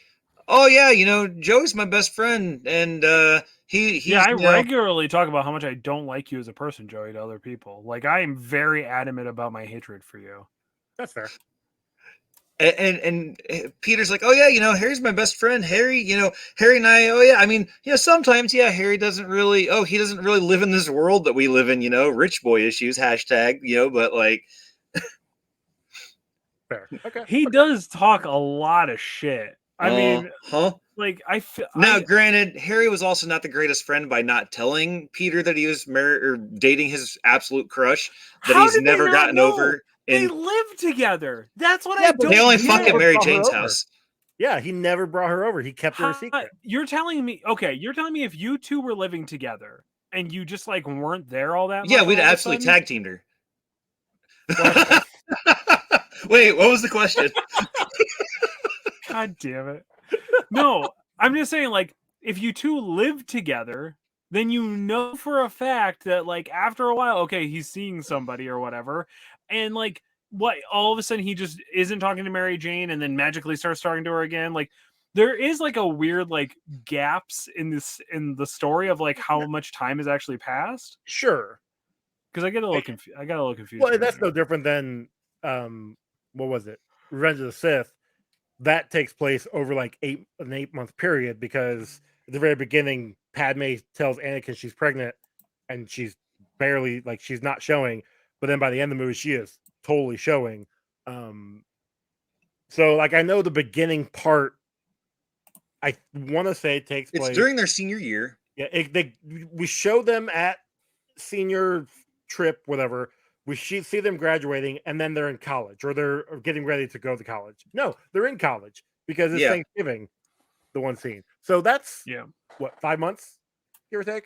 oh yeah, Joey's my best friend, and I regularly talk about how much I don't like you as a person, Joey, to other people. Like, I am very adamant about my hatred for you. That's fair. And Peter's like, oh yeah, Harry's my best friend. Harry, Harry and I, oh yeah, I mean, sometimes, yeah, Harry he doesn't really live in this world that we live in, rich boy issues, hashtag, but like. Fair. Okay. He does talk a lot of shit. I mean, like granted, Harry was also not the greatest friend by not telling Peter that he was married or dating his absolute crush that he's never gotten over. They live together. That's what I don't. They only fuck at Mary Jane's house. Yeah, he never brought her over. He kept her a secret. You're telling me if you two were living together and you just like weren't there all that much? Yeah, we'd absolutely tag teamed her. Wait, what was the question? God damn it. No, I'm just saying, like, if you two live together, then for a fact that, like, after a while, okay, he's seeing somebody or whatever, and, like, what, all of a sudden he just isn't talking to Mary Jane and then magically starts talking to her again. Like, there is, like, a weird, like, gaps in the story of, like, how much time has actually passed. Sure. Because I got a little confused. Well, that's no different than what was it? Revenge of the Sith. That takes place over like an 8-month period, because at the very beginning, Padme tells Anakin she's pregnant and she's barely, like, she's not showing, but then by the end of the movie, she is totally showing. So like, I know the beginning part, I want to say it takes place during their senior year. Yeah, we show them at senior trip, whatever, we see them graduating, and then they're in college or they're getting ready to go to college. No, they're in college because it's Thanksgiving, the one scene. So that's what, 5 months, give or take?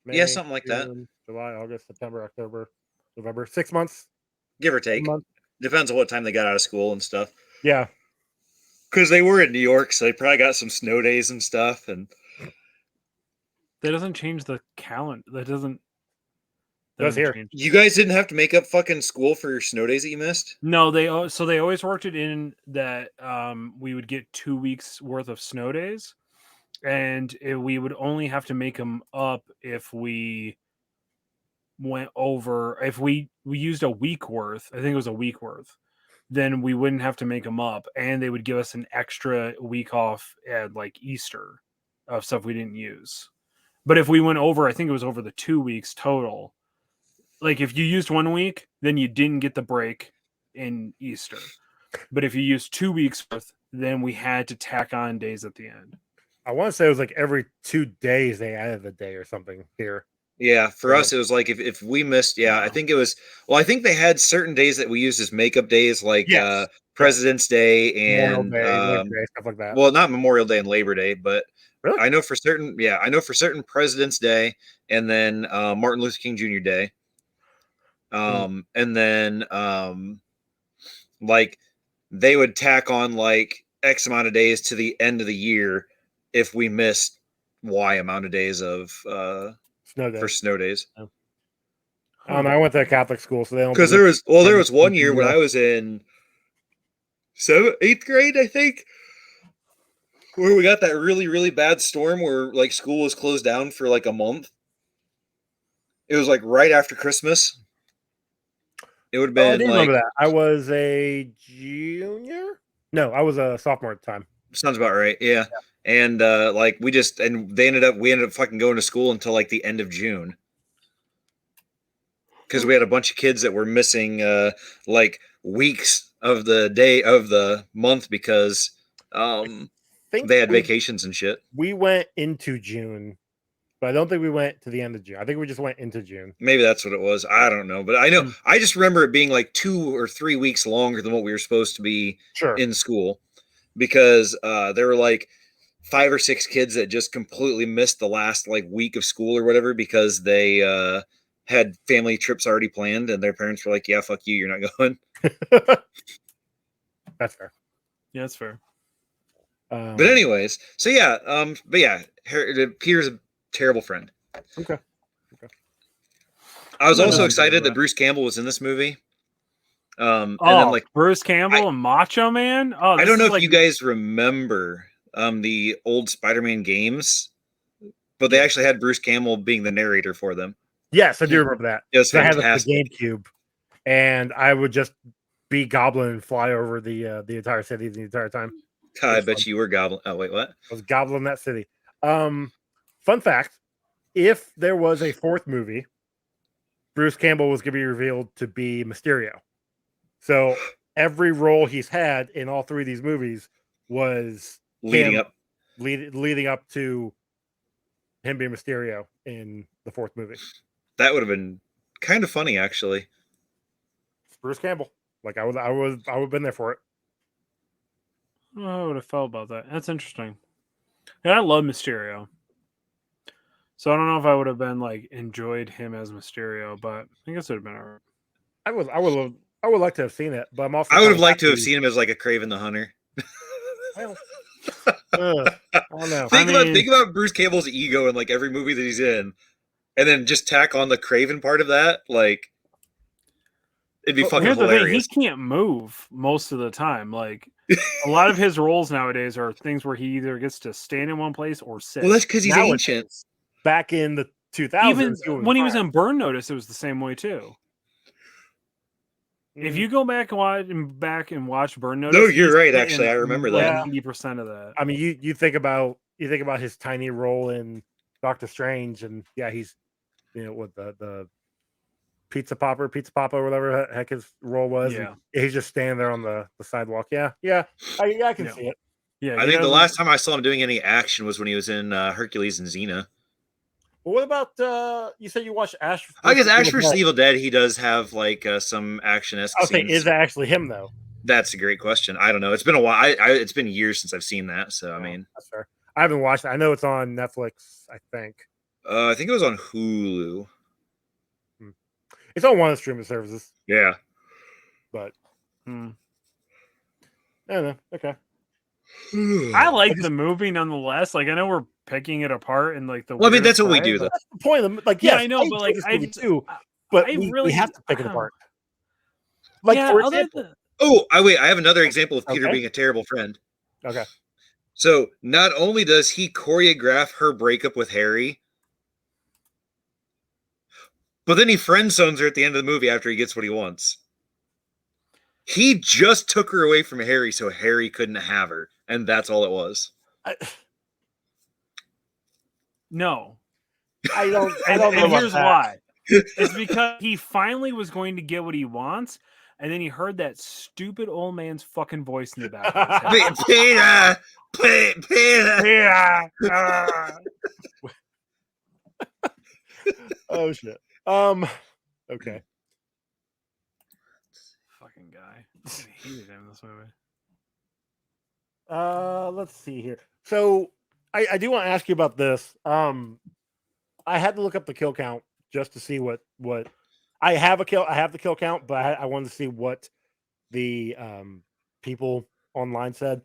May, something like June, that. July, August, September, October, November, 6 months, give or take. Depends on what time they got out of school and stuff. Yeah, because they were in New York, so they probably got some snow days and stuff. And that doesn't change the calendar. That doesn't. That's here. Change. You guys didn't have to make up fucking school for your snow days that you missed? No, they always worked it in that we would get 2 weeks worth of snow days, and we would only have to make them up if we went over. If we used a week worth, I think it was a week worth, then we wouldn't have to make them up, and they would give us an extra week off at like Easter of stuff we didn't use. But if we went over, I think it was over the 2 weeks total. Like if you used 1 week, then you didn't get the break in Easter. But if you used 2 weeks worth, then we had to tack on days at the end. I want to say it was like every 2 days they added a day or something here. Yeah, for us it was like if we missed, I think it was. Well, I think they had certain days that we used as makeup days, like President's Day and Memorial Day, stuff like that. Well, not Memorial Day and Labor Day, but really? I know for certain. Yeah, I know for certain President's Day and then Martin Luther King Jr. Day. And then like they would tack on like X amount of days to the end of the year if we missed Y amount of days of snow days. For snow days. I went to a Catholic school, so they don't. Because there was 1 year when I was in 8th grade, I think, where we got that really, really bad storm where like school was closed down for like a month. It was like right after Christmas. It would have been. I didn't remember that. I was a junior. No, I was a sophomore at the time. Sounds about right. Yeah. And like we ended up fucking going to school until like the end of June. Because we had a bunch of kids that were missing like weeks of the day of the month because they had vacations and shit. We went into June, but I don't think we went to the end of June. I think we just went into June. Maybe that's what it was. I don't know. But I know I just remember it being like 2 or 3 weeks longer than what we were supposed to be in school. Because there were like 5 or 6 kids that just completely missed the last like week of school or whatever because they had family trips already planned and their parents were like, yeah, fuck you, you're not going. That's fair. Yeah, that's fair. But anyways, so Peter's a terrible friend. Okay. I was also excited that Bruce Campbell was in this movie. And then like Bruce Campbell and Macho Man. Oh, I don't know if you guys remember the old Spider-Man games, but they actually had Bruce Campbell being the narrator for them. Yes, I do remember that. It was fantastic. I had the GameCube, and I would just be Goblin and fly over the entire city the entire time. I bet you were Goblin. Oh wait, what? I was Goblin that city. Fun fact: if there was a 4th movie, Bruce Campbell was going to be revealed to be Mysterio. So every role he's had in all 3 of these movies was leading up to him being Mysterio in the 4th movie. That would have been kind of funny, actually. It's Bruce Campbell. Like I would have been there for it. I would have felt about that. That's interesting. And I love Mysterio. So I don't know if I would have been like enjoyed him as Mysterio, but I guess it would have been alright. I would like to have seen it, but I'm also. I would have liked to have seen him as like a Kraven the Hunter. I don't know. Think about Bruce Campbell's ego in like every movie that he's in, and then just tack on the Kraven part of that. Like, it'd be fucking hilarious. He can't move most of the time. Like, a lot of his roles nowadays are things where he either gets to stand in one place or sit. Well, that's because he's ancient. Back in the 2000s, even when he was in Burn Notice, it was the same way too. If you go back and watch Burn Notice, no, you're right. Actually, I remember that 90% of that. I mean, you think about his tiny role in Doctor Strange, and he's with the pizza papa, or whatever the heck his role was. Yeah, he's just standing there on the sidewalk. I can see it. Yeah, I think the last time I saw him doing any action was when he was in Hercules and Xena. Well, what about you said you watched Ash? I guess Ash vs. Dead. Evil Dead, he does have like some action-esque Okay, scenes. is that actually him though? That's a great question. I don't know. It's been a while. It's been years since I've seen that. So I mean, that's fair. I haven't watched it. I know it's on Netflix. I think. I think it was on Hulu. It's on one of the streaming services. Yeah, but I don't know. Okay. I like the movie nonetheless. Like I know we're picking it apart and like the. Well, I mean, that's what we way, do. but... That's the point of the, like. Yeah, Yes, I know, but like I too. But we have to pick it apart. Like yeah, for example. Oh, I have another example of Peter being a terrible friend. Okay. So not only does he choreograph her breakup with Harry, but then he friend zones her at the end of the movie after he gets what he wants. He just took her away from Harry so Harry couldn't have her, and that's all it was. No. I don't and know. Here's why. It's because he finally was going to get what he wants, and then he heard that stupid old man's fucking voice in the back of his head. Peter. Oh shit. Okay. Fucking guy. I hated him in this movie. Let's see here. So I do want to ask you about this. I had to look up the kill count just to see what I have the kill count, but I wanted to see what the people online said.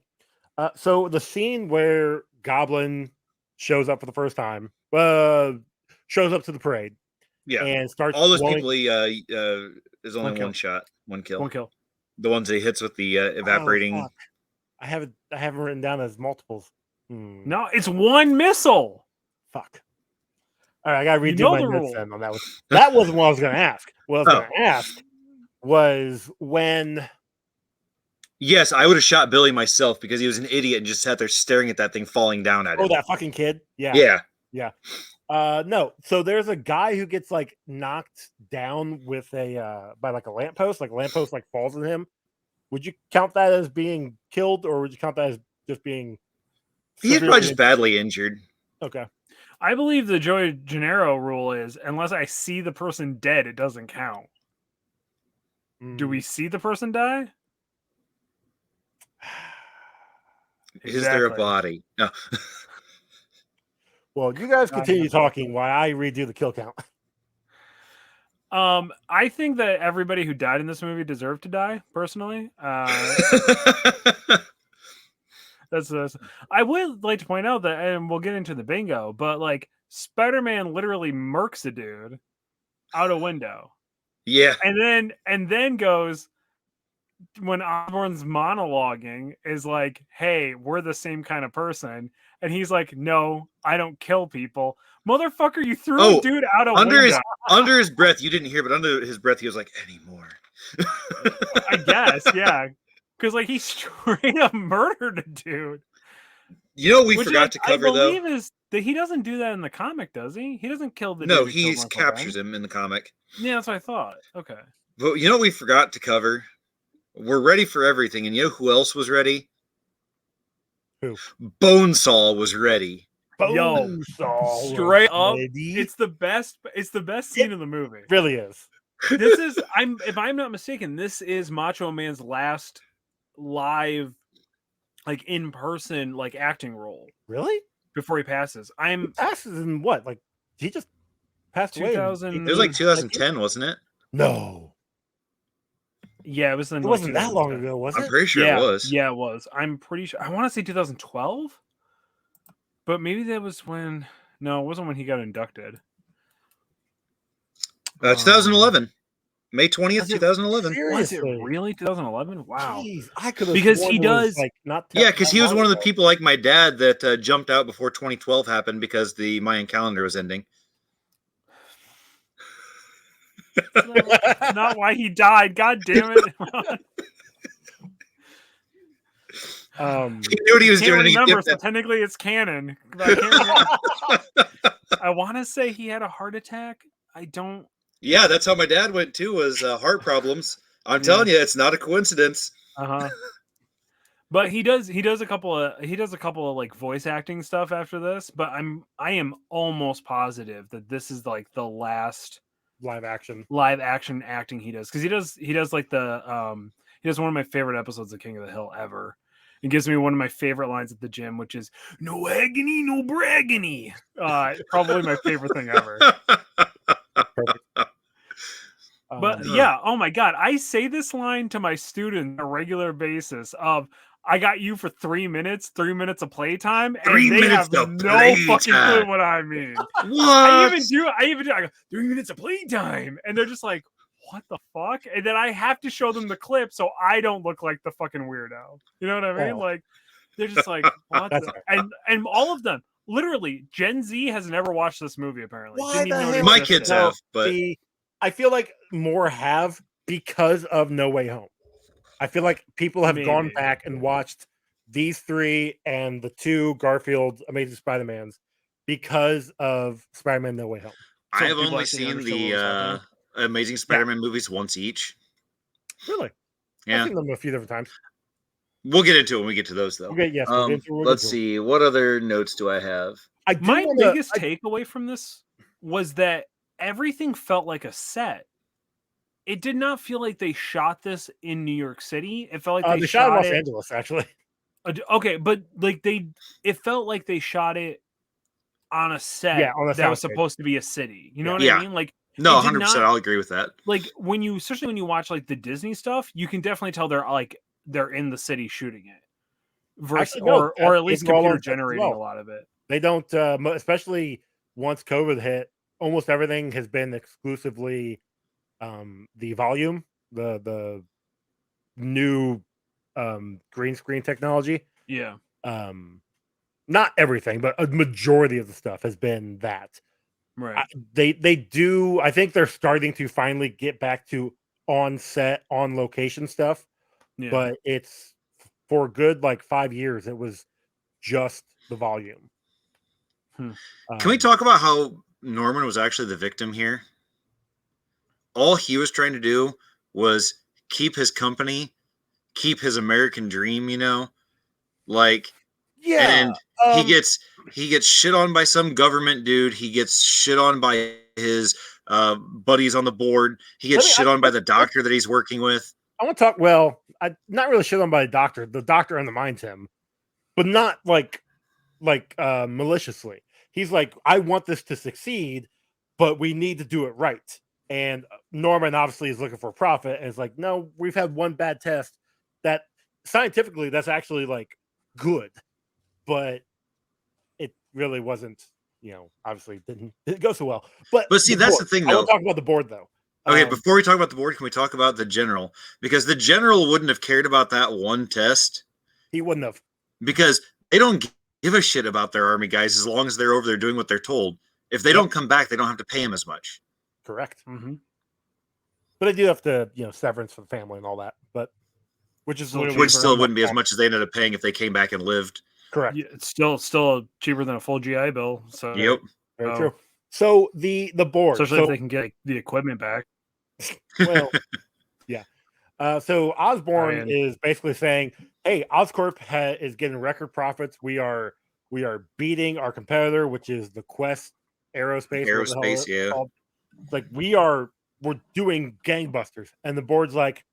So the scene where Goblin shows up for the first time, shows up to the parade, and starts all those people. There's only one shot, one kill. One kill. The ones that he hits with the evaporating. Oh, I haven't written down as multiples. No, it's one missile. Fuck. All right, I gotta redo my notes then on that one. That wasn't what I was gonna ask. What I was gonna ask was when. Yes, I would have shot Billy myself because he was an idiot and just sat there staring at that thing falling down at him. Oh, that fucking kid. Yeah. No. So there's a guy who gets like knocked down with by like a lamppost. Like a lamppost like falls on him. Would you count that as being killed, or would you count that as just being? He's probably just badly injured. Okay. I believe the Joe Janero rule is unless I see the person dead, it doesn't count. Do we see the person die? Is there a body? No. Well, you guys continue talking while I redo the kill count. I think that everybody who died in this movie deserved to die, personally. That's I would like to point out that, and we'll get into the bingo, but like Spider-Man literally murks a dude out a window. Yeah. And then goes, when Osborn's monologuing, is like, hey, we're the same kind of person. And he's like, no, I don't kill people. Motherfucker, you threw a dude out a window. Under his breath, you didn't hear, but under his breath, he was like, anymore. I guess, yeah. Because like he straight up murdered a dude. You know, we forgot to cover, though. I believe is that he doesn't do that in the comic, does he? He doesn't kill the dude. No, he captures him in the comic. Yeah, that's what I thought. Okay. But you know what we forgot to cover? We're ready for everything. And you know who else was ready? Who? Bonesaw was ready. Bonesaw, straight up. It's the best scene in the movie. It really is. This is if I'm not mistaken, this is Macho Man's last live, like in person, like acting role. Really? Before he passes. He passes in what? Like he just passed away. It was like 2010, wasn't it? No. Yeah, it was. It wasn't that long ago, was it? I'm pretty sure it was. Yeah, it was. I'm pretty sure. I want to say 2012, but maybe that was when. No, it wasn't when he got inducted. 2011, May 20th, 2011. Was it really 2011? Wow. Jeez, I could have because he does like not. Yeah, because he was one of the people like my dad that jumped out before 2012 happened because the Mayan calendar was ending. That's not why he died. God damn it! He knew what he was doing. Remember, so technically it's canon. I want to say he had a heart attack. I don't. Yeah, that's how my dad went too. Was heart problems. I'm telling you, it's not a coincidence. But he does a couple of like voice acting stuff after this, but I am almost positive that this is like the last live action acting he does, because he does like he does one of my favorite episodes of King of the Hill ever. It gives me one of my favorite lines at the gym, which is "No agony, no braggony." Probably my favorite thing ever. Perfect. But yeah, oh my god, I say this line to my students on a regular basis of, "I got you for 3 minutes, 3 minutes of playtime," and they have no fucking clue what I mean. What? I even do. I go, 3 minutes of playtime, and they're just like, "What the fuck?" And then I have to show them the clip so I don't look like the fucking weirdo. You know what I mean? Oh. Like, they're just like, "What?" And all of them, literally, Gen Z has never watched this movie. Apparently, Why didn't even the know it hell? My existed. kids have, but I feel like more have because of No Way Home. I feel like people have gone back and watched these 3 and the 2 Garfield Amazing Spider-Mans because of Spider-Man No Way Home. I have only seen the Amazing Spider-Man movies once each. Really? Yeah. I've seen them a few different times. We'll get into it when we get to those, though. Okay, yes. Let's see. What other notes do I have? My biggest takeaway from this was that everything felt like a set. It did not feel like they shot this in New York City. It felt like they shot in Los Angeles, actually. Okay, but like it felt like they shot it on a set that was supposed to be a city. You know what I mean? Like, no, 100%. I'll agree with that. Like, especially when you watch like the Disney stuff, you can definitely tell they're in the city shooting it, or at least computer generating a lot of it. They don't, especially once COVID hit. Almost everything has been exclusively the volume, the new green screen technology. Yeah. Not everything, but a majority of the stuff has been that. Right. They do. I think they're starting to finally get back to on set, on location stuff. Yeah. But it's for good like 5 years. It was just the volume. Can we talk about how Norman was actually the victim here? All he was trying to do was keep his company, keep his American dream, like, yeah. And he gets shit on by some government dude. He gets shit on by his buddies on the board. He gets shit on by the doctor that he's working with. I want to talk. Well, I not really shit on by the doctor. The doctor undermines him, but not like maliciously. He's like, I want this to succeed, but we need to do it right. And Norman obviously is looking for profit, and it's like, no, we've had one bad test that scientifically that's actually like good, but it really wasn't. Obviously didn't go so well. But see, that's the thing, though. I want to talk about the board, though. Okay, before we talk about the board, can we talk about the general? Because the general wouldn't have cared about that one test. He wouldn't have. Because they don't give a shit about their army guys as long as they're over there doing what they're told. If they don't come back, they don't have to pay him as much. Correct. Mm-hmm. But I do have to, severance for the family and all that. But which still wouldn't be as much as they ended up paying if they came back and lived. Correct. Yeah, it's still cheaper than a full GI Bill. So yep, very true. So the board, especially if they can get the equipment back. Well, yeah. So Osborne is basically saying, "Hey, Oscorp is getting record profits. We are beating our competitor, which is the Quest Aerospace. Aerospace, yeah. Like we're doing gangbusters." And the board's like,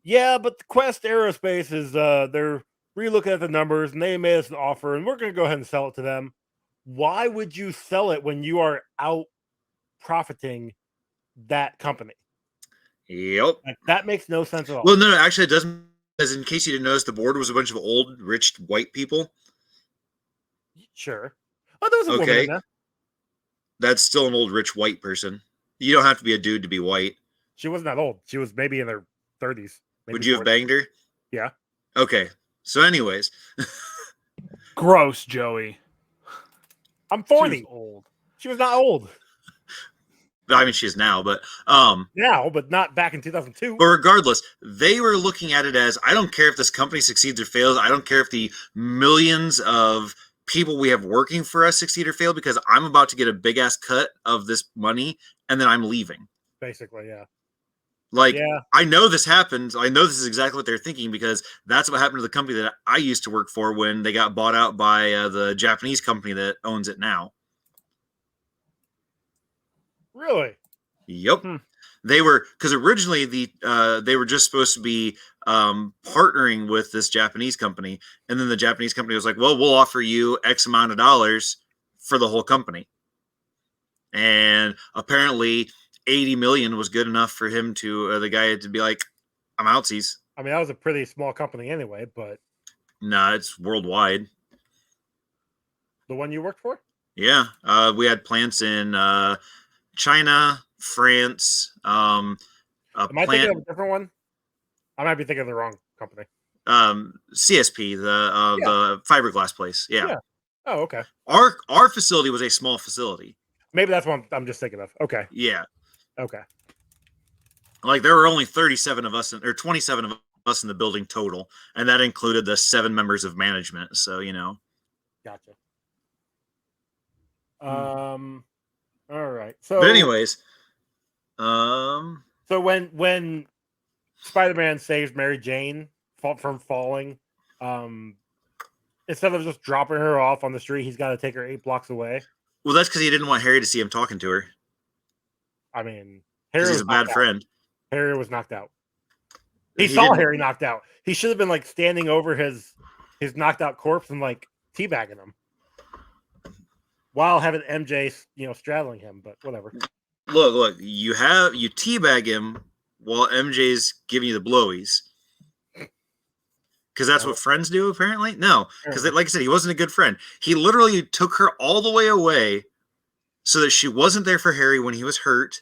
"Yeah, but the Quest Aerospace is they're relooking at the numbers and they made us an offer, and we're going to go ahead and sell it to them. Why would you sell it when you are out profiting that company?" Yep. Like, that makes no sense at all. Well, no, actually it doesn't. Because in case you didn't notice, the board was a bunch of old, rich, white people. Sure. Oh, there was a woman in there. That's still an old, rich, white person. You don't have to be a dude to be white. She wasn't that old. She was maybe in her 30s. Would you 40s. Have banged her? Yeah. Okay. So anyways. Gross, Joey. I'm 40. She was old. She was not old. I mean, she is now, but now, but not back in 2002. But regardless, they were looking at it as, I don't care if this company succeeds or fails. I don't care if the millions of people we have working for us succeed or fail, because I'm about to get a big ass cut of this money, and then I'm leaving. Basically, yeah. Like, Yeah. I know this happens. I know this is exactly what they're thinking because that's what happened to the company that I used to work for when they got bought out by the Japanese company that owns it now. Really? Yep. They were, because originally they were just supposed to be partnering with this Japanese company, and then the Japanese company was like, "Well, we'll offer you X amount of dollars for the whole company," and apparently 80 million was good enough for him to the guy to be like, "I'm outsies." I mean, that was a pretty small company anyway, but Nah, it's worldwide. the one you worked for? Yeah, we had plants in China, France. Am I thinking of a different one? I might be thinking of the wrong company. CSP, the fiberglass place. Yeah. Oh, okay. Our facility was a small facility. Maybe that's what I'm just thinking of. Okay. Yeah. Okay. Like there were only 37 of us, or 27 of us in the building total, and that included the 7 members of management. So Gotcha. All right. So, but anyways, so when Spider-Man saves Mary Jane from falling, instead of just dropping her off on the street, he's got to take her 8 blocks away. Well, that's because he didn't want Harry to see him talking to her. I mean, because he's a bad friend. Harry was knocked out. He saw Harry knocked out. He should have been like standing over his knocked out corpse and like teabagging him while having MJ, straddling him. But whatever. Look, you teabag him while MJ's giving you the blowies. Because that's what friends do, apparently? No, because like I said, he wasn't a good friend. He literally took her all the way away so that she wasn't there for Harry when he was hurt.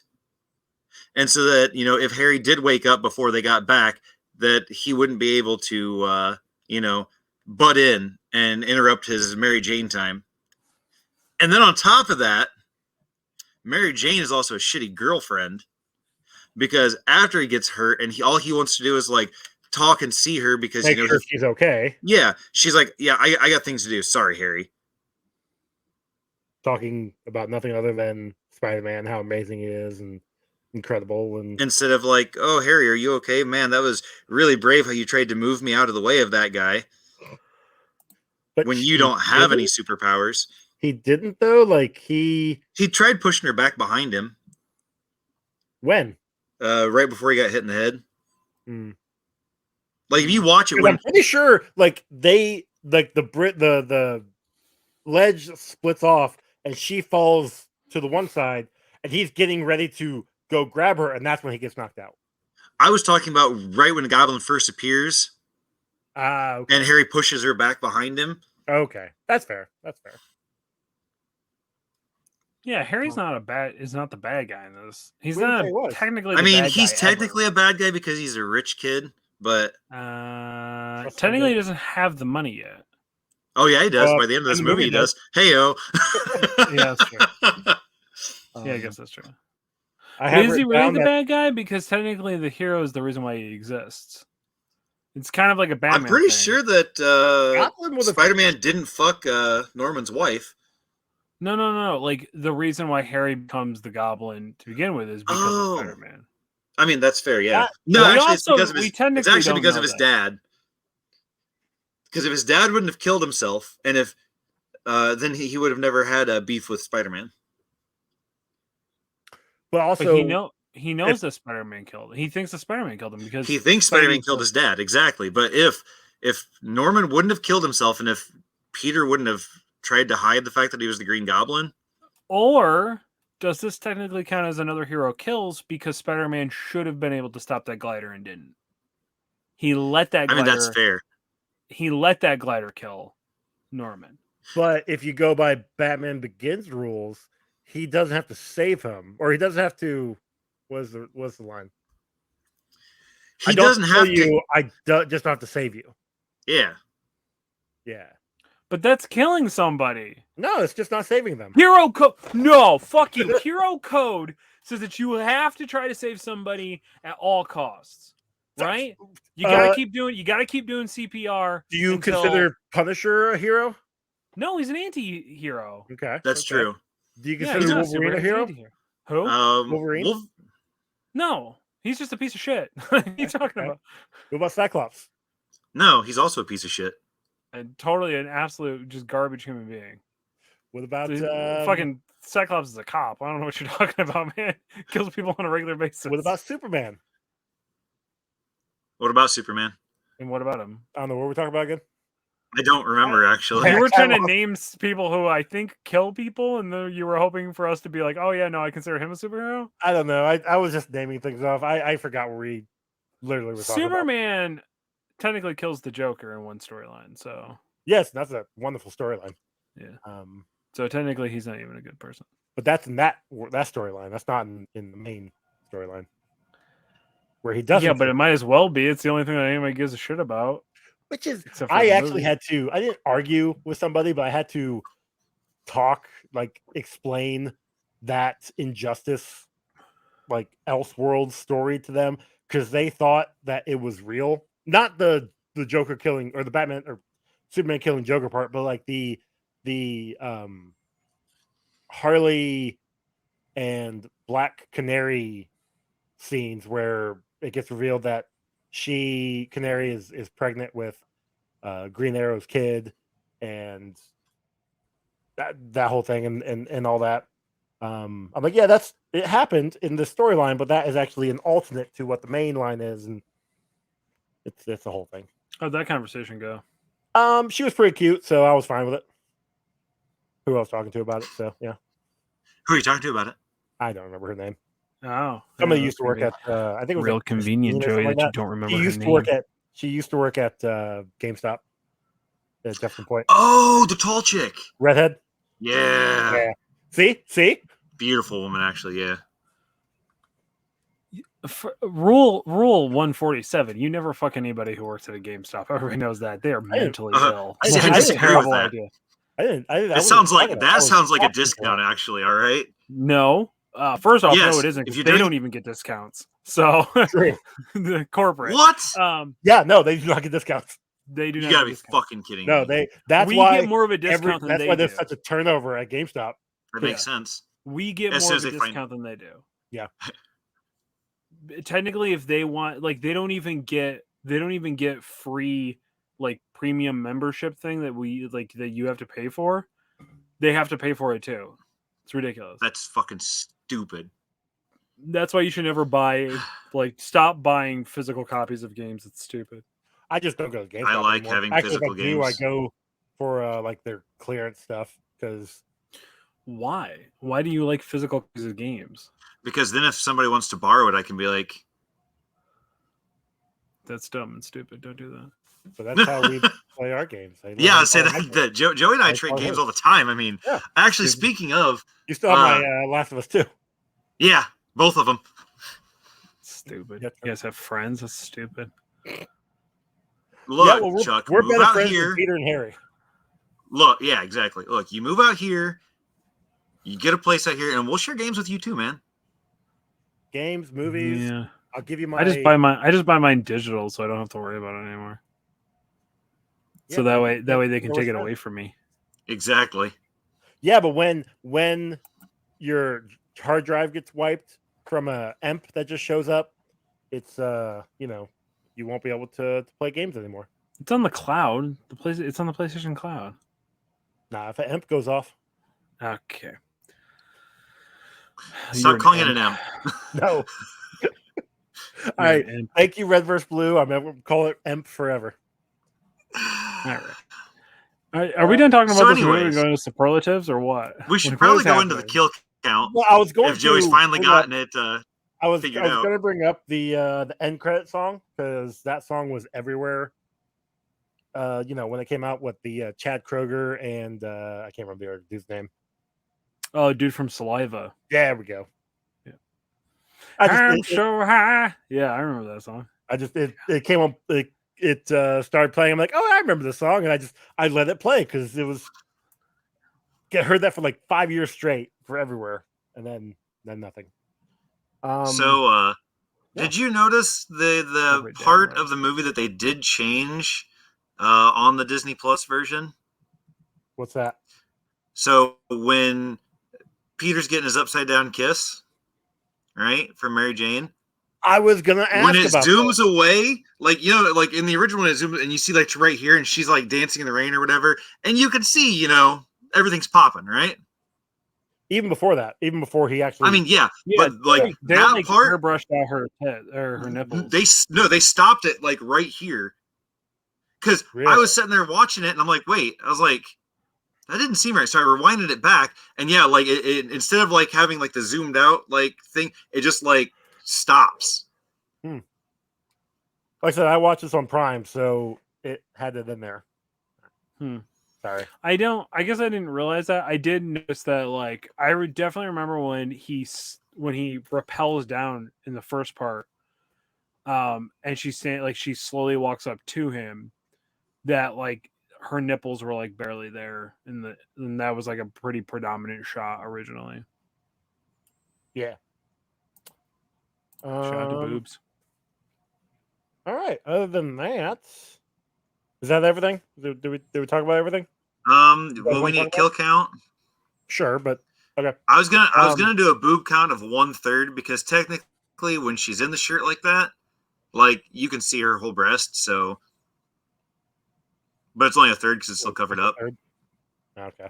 And so that, if Harry did wake up before they got back, that he wouldn't be able to, butt in and interrupt his Mary Jane time. And then on top of that, Mary Jane is also a shitty girlfriend because after he gets hurt and all he wants to do is like talk and see her because make sure she's okay. Yeah, she's like, yeah, I got things to do. Sorry, Harry. Talking about nothing other than Spider-Man, how amazing he is and incredible, and instead of like, oh, Harry, are you okay? Man, that was really brave how you tried to move me out of the way of that guy. But when you don't have any superpowers. He didn't though. Like he tried pushing her back behind him. When? Right before he got hit in the head. Like if you watch it, I'm pretty sure like the ledge splits off and she falls to the one side and he's getting ready to go grab her, and that's when he gets knocked out. I was talking about right when the Goblin first appears. Okay. And Harry pushes her back behind him. Okay, that's fair. Yeah, Harry's not the bad guy in this. He's not technically. He's technically a bad guy because he's a rich kid, but technically he doesn't have the money yet. Oh yeah, he does. By the end of this movie, he does. Hey-o. Yeah, that's true. Yeah, I guess that's true. Is he really the bad guy? Because technically the hero is the reason why he exists. It's kind of like a Batman. I'm pretty sure that Spider-Man didn't fuck Norman's wife. No. Like the reason why Harry becomes the Goblin to begin with is because of Spider-Man. I mean, that's fair. Yeah. It's actually because of his dad. Because if his dad wouldn't have killed himself, and if then he would have never had a beef with Spider-Man. But also, he knows that Spider-Man killed him. He thinks that Spider-Man killed him because he thinks Spider-Man killed his dad. Exactly. But if Norman wouldn't have killed himself, and if Peter wouldn't have tried to hide the fact that he was the Green Goblin, or does this technically count as another hero kills because Spider-Man should have been able to stop that glider and didn't? He let that. I mean, that's fair. He let that glider kill Norman. But if you go by Batman Begins rules, he doesn't have to save him, or he doesn't have to. What's the line? He doesn't have to. I just don't have to save you. Yeah. Yeah. But that's killing somebody. No, it's just not saving them. Hero code. No, fuck you. Hero code says that you have to try to save somebody at all costs. Right? You gotta keep doing. You gotta keep doing CPR. Do you consider Punisher a hero? No, he's an anti-hero. Okay, that's true. Do you consider Wolverine a hero? Who? Wolverine? No, He's just a piece of shit. What are you talking about? What about Cyclops? No, he's also a piece of shit. And totally an absolute just garbage human being. What about Fucking Cyclops is a cop. I don't know what you're talking about, man. Kills people on a regular basis. What about Superman? What about Superman? And what about him? I don't know what we're talking about again. I don't remember actually. You were trying to name people who I think kill people, and then you were hoping for us to be like, "Oh yeah, no, I consider him a superhero." I don't know. I was just naming things off. I forgot where we literally were talking about. Superman technically kills the Joker in one storyline, so yes, that's a wonderful storyline. Yeah. So technically, he's not even a good person. But that's in that storyline. That's not in the main storyline where he doesn't. Yeah, but it might as well be. It's the only thing that anybody gives a shit about. Which is, Except for I the actually movie. had to. I didn't argue with somebody, but I had to talk, like explain that Injustice, like Elseworld story to them because they thought that it was real, not the Joker killing or the Batman or Superman killing Joker part, but like the Harley and Black Canary scenes where it gets revealed that Canary is pregnant with Green Arrow's kid and that whole thing and all that. I'm like, yeah, it happened in the storyline, but that is actually an alternate to what the main line is, and it's the whole thing. How'd that conversation go? She was pretty cute, so I was fine with it. Who I was talking to about it, so yeah. Who are you talking to about it? I don't remember her name. Oh, Somebody used to work at I think it was real at convenient, Christine or Joey, something that you like don't remember She her used name. to work at GameStop at Jefferson Point. Oh, the tall chick. Redhead. Yeah. See, Beautiful woman, actually. Yeah. Rule 147. You never fuck anybody who works at a GameStop. Everybody knows that. They are mentally ill. I didn't That's a disagree terrible with that. idea. I didn't. That sounds like a discount, actually. All right. No. First off, Yes, no, it isn't. if Because you're they doing- don't even get discounts. So True. the corporate. What? Yeah, no, they do not get discounts. They do You not. gotta get be discounts. fucking kidding No, me. that's we why get more of a discount than that's they why do. there's such a turnover at GameStop. That makes sense. We get As more soon of a as they find- discount than they do. Yeah. Technically, if they want, like, they don't even get free, like, premium membership thing that you have to pay for. They have to pay for it too. It's ridiculous. That's fucking stupid. That's why you should never buy, like, stop buying physical copies of games. It's stupid. I just don't go to GameStop I like anymore. having Actually, physical if I do, I games. go for like their clearance stuff because Why? Why do you like physical copies of games? Because then if somebody wants to borrow it, I can be like, That's dumb and stupid. Don't do that. so that's how we play our games. yeah, I'd say that Joey and I trade games all the time. I mean, Yeah. actually, Stupid. speaking of, You still have my Last of Us 2. yeah, both of them. Stupid. Yeah, You guys have friends? That's stupid. Look, yeah, well, Chuck, we're move better out friends here. than Peter and Harry. Look, yeah, exactly. Look, you move out here, you get a place out here, and we'll share games with you too, man. Games, movies. Yeah. I'll give you my. I just buy mine digital, so I don't have to worry about it anymore. So that way they can take it away from me. Exactly. Yeah, but when your hard drive gets wiped from a EMP that just shows up, it's you won't be able to play games anymore. It's on the cloud. It's on the PlayStation Cloud. Nah, if an EMP goes off, Okay. Stop calling it an M. no. All right, thank you, Red vs. Blue. I'm gonna call it EMP forever. All right. Are we done talking about this movie and anyways, going to superlatives or what? We should Like, probably what is go into the happening? kill count. Well, I was going If Joey's to finally bring up- gotten it, I was figured out. going to bring up the end credit song because that song was everywhere. When it came out with the Chad Kroger and I can't remember the other dude's name. Oh, dude from Saliva. There we go. Yeah. I So high. Yeah, I remember that song. it came up. It started playing. I'm like, oh, I remember the song, and I let it play because it was. I heard that for like 5 years straight for everywhere, and then nothing. Did you notice the part of the movie that they did change on the Disney Plus version? What's that? So when Peter's getting his upside down kiss, right, from Mary Jane. I was gonna ask when it about zooms that. away, like like in the original, when it zooms and you see like right here, and she's like dancing in the rain or whatever, and you can see, everything's popping, right? Even before that, even before he actually. I mean, yeah, Yeah, but like they that like part, airbrushed out her head or her nipples. they stopped it like right here, because I was sitting there watching it, and I'm like, wait, I was like, that didn't seem right. So I rewinded it back, and yeah, like it instead of like having like the zoomed out like thing, it just like stops. Like I said, I watched this on Prime, so it had it in there. Sorry. I guess I didn't realize that. I did notice that, like, I definitely remember when he rappels down in the first part, and she's saying, like, she slowly walks up to him, that, like, her nipples were, like, barely there, and that was, like, a pretty predominant shot originally. Yeah. Shout out to boobs. All right. Other than that, is that everything? Did we talk about everything? Well, we need a kill count. Sure, but okay. I was gonna do a boob count of 1/3 because technically, when she's in the shirt like that, like you can see her whole breast. So, but it's only 1/3 because it's still covered up. Okay.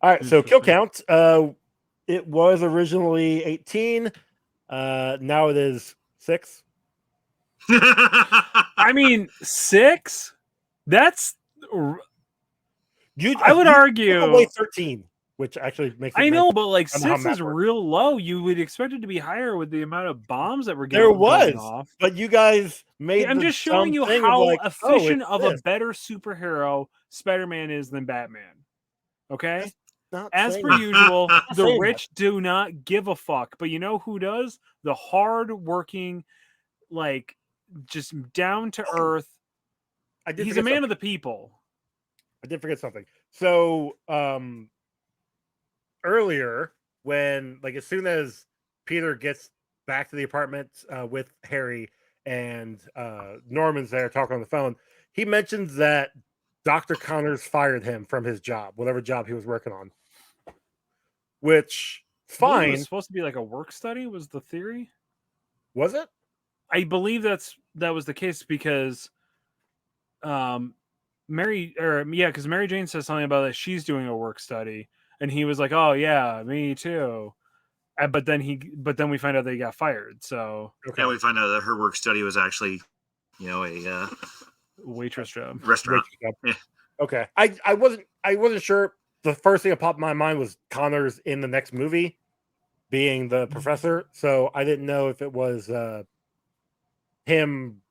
All right. So kill count. It was originally 18. Now it is 6. I mean, 6? That's. I would argue 13, which actually makes it I know, nice. but like I don't know how 6 math is works. real low. You would expect it to be higher with the amount of bombs that were getting There was, off. but you guys made. I'm just showing you how efficient of a better superhero Spider-Man is than Batman. Okay? As per usual, the rich do not give a fuck. But you know who does? The hard-working, like, just down to earth. He's a man of the people. I did forget something. So earlier, when as soon as Peter gets back to the apartment with Harry and Norman's there talking on the phone, he mentions that Dr. Connors fired him from his job, whatever job he was working on. Which fine. It was supposed to be like a work study, was the theory? Was it? I believe that was the case because Mary Jane says something about that she's doing a work study, and he was like, "Oh yeah, me too." But then we find out that he got fired. So and we find out that her work study was actually, a waitress job, restaurant. Yeah. Okay, I wasn't sure. The first thing that popped in my mind was Connors in the next movie being the professor, so I didn't know if it was him.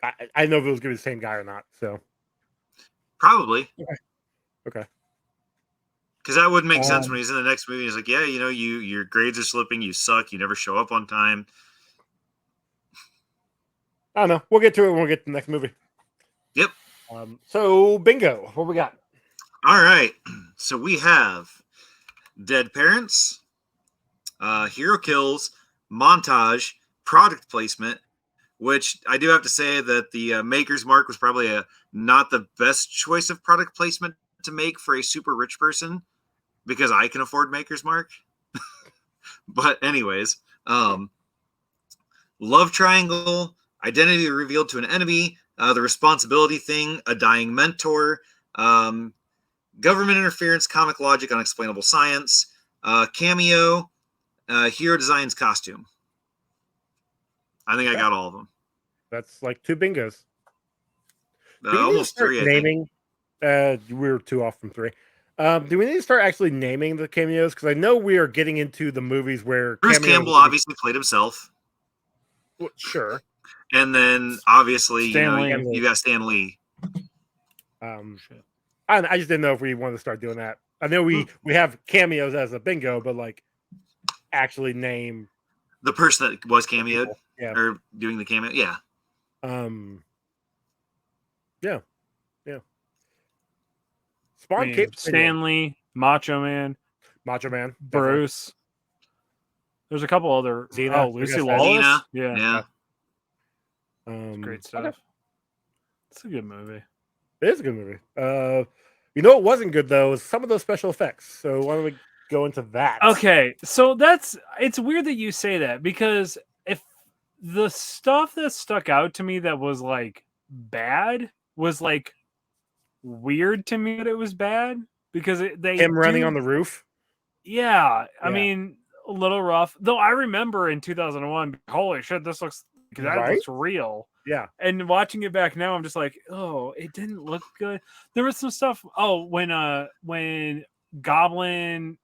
I didn't know if it was going to be the same guy or not. So probably okay. Because that wouldn't make sense when he's in the next movie. He's like, yeah, your grades are slipping. You suck. You never show up on time. I don't know. We'll get to it when we get to the next movie. Yep. So bingo. What we got? All right. So we have dead parents, hero kills, montage, product placement, which I do have to say that the Maker's Mark was probably not the best choice of product placement to make for a super rich person because I can afford Maker's Mark. But anyways, love triangle, identity revealed to an enemy, the responsibility thing, a dying mentor, government interference, comic logic, unexplainable science, cameo, hero designs, costume. I think I got all of them. That's like 2 bingos. Almost 3. Naming. We were 2 off from 3. Do we need to start actually naming the cameos? Because I know we are getting into the movies where Bruce Campbell obviously played himself. Well, sure. And then obviously, Stan you got Stan Lee. I just didn't know if we wanted to start doing that. I know we have cameos as a bingo, but actually name the person that was cameoed, or doing the cameo. Yeah. Yeah. Stanley, Macho Man, Bruce. There's a couple other. Lucy Lawless. Yeah. Great stuff. Okay. It's a good movie. It is a good movie. It wasn't good though, is some of those special effects. So why don't we go into that? Okay, so it's weird that you say that because the stuff that stuck out to me that was like bad was like weird to me that it was bad because him running on the roof. Yeah, I Yeah. mean, a little rough. Though I remember in 2001, holy shit, this looks that looks real. Yeah. And watching it back now, I'm just like, oh, it didn't look good. There was some stuff. Oh, when Goblin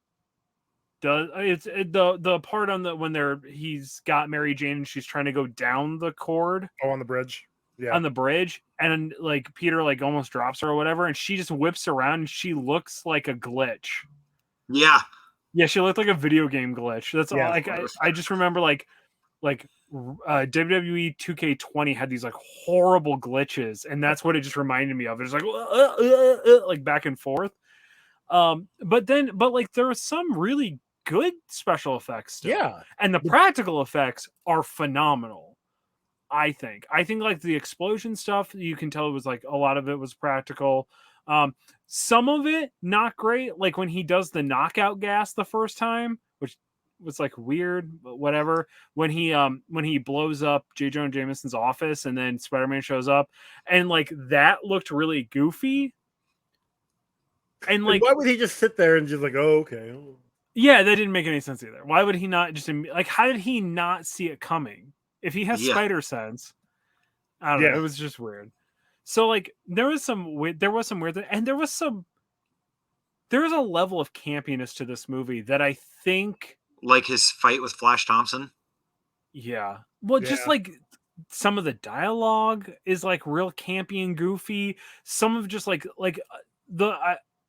does the part on the when he's got Mary Jane and she's trying to go down the cord. Oh, on the bridge. Yeah. On the bridge, and like Peter like almost drops her or whatever, and she just whips around and she looks like a glitch. Yeah. Yeah, she looked like a video game glitch. That's all. Like I just remember like WWE 2K20 had these like horrible glitches, and that's what it just reminded me of. It's like back and forth. But like there was some really good special effects still. Yeah, and the practical effects are phenomenal. I think like the explosion stuff, you can tell it was like a lot of it was practical. Some of it not great, like when he does the knockout gas the first time, which was like weird, but whatever. When he blows up J. Jonah Jameson's office and then Spider-Man shows up, and like that looked really goofy. And like, why would he just sit there and just like, oh, okay? Yeah, that didn't make any sense either. Why would he not just like? How did he not see it coming? If he has spider sense, I don't know. It was just weird. So like there was some weird, and there was a level of campiness to this movie that I think, like his fight with Flash Thompson. Yeah. Well, just like some of the dialogue is like real campy and goofy. Some of just like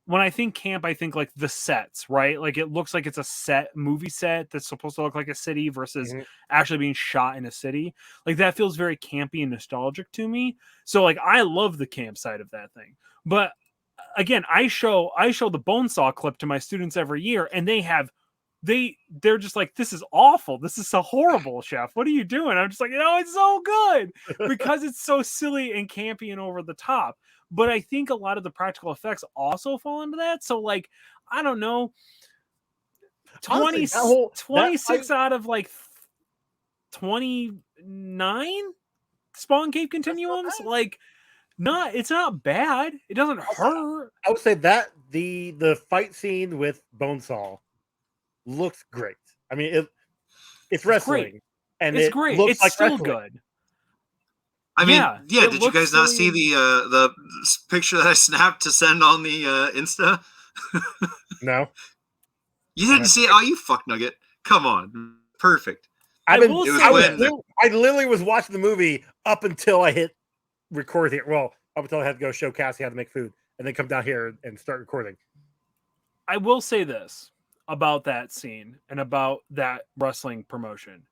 when I think camp, I think like the sets, right? Like it looks like it's a movie set that's supposed to look like a city versus actually being shot in a city. Like that feels very campy and nostalgic to me. So like I love the camp side of that thing. But again, I show the Bonesaw clip to my students every year, and they're just like, this is awful. This is so horrible, Chef. What are you doing? I'm just like, it's so good because it's so silly and campy and over the top. But I think a lot of the practical effects also fall into that. So like, I don't know, 26 out of like 29 Spawn Cave continuums. Like, it's not bad. It doesn't hurt. I would say that the fight scene with Bonesaw looks great. I mean, it's wrestling, great. And it's great. Looks it's like still wrestling. Good. I mean, did you guys not see the picture that I snapped to send on the Insta? No. You didn't see it? Oh, you fuck nugget. Come on. Perfect. I literally was watching the movie up until I hit record here. Well, up until I had to go show Cassie how to make food and then come down here and start recording. I will say this about that scene and about that wrestling promotion.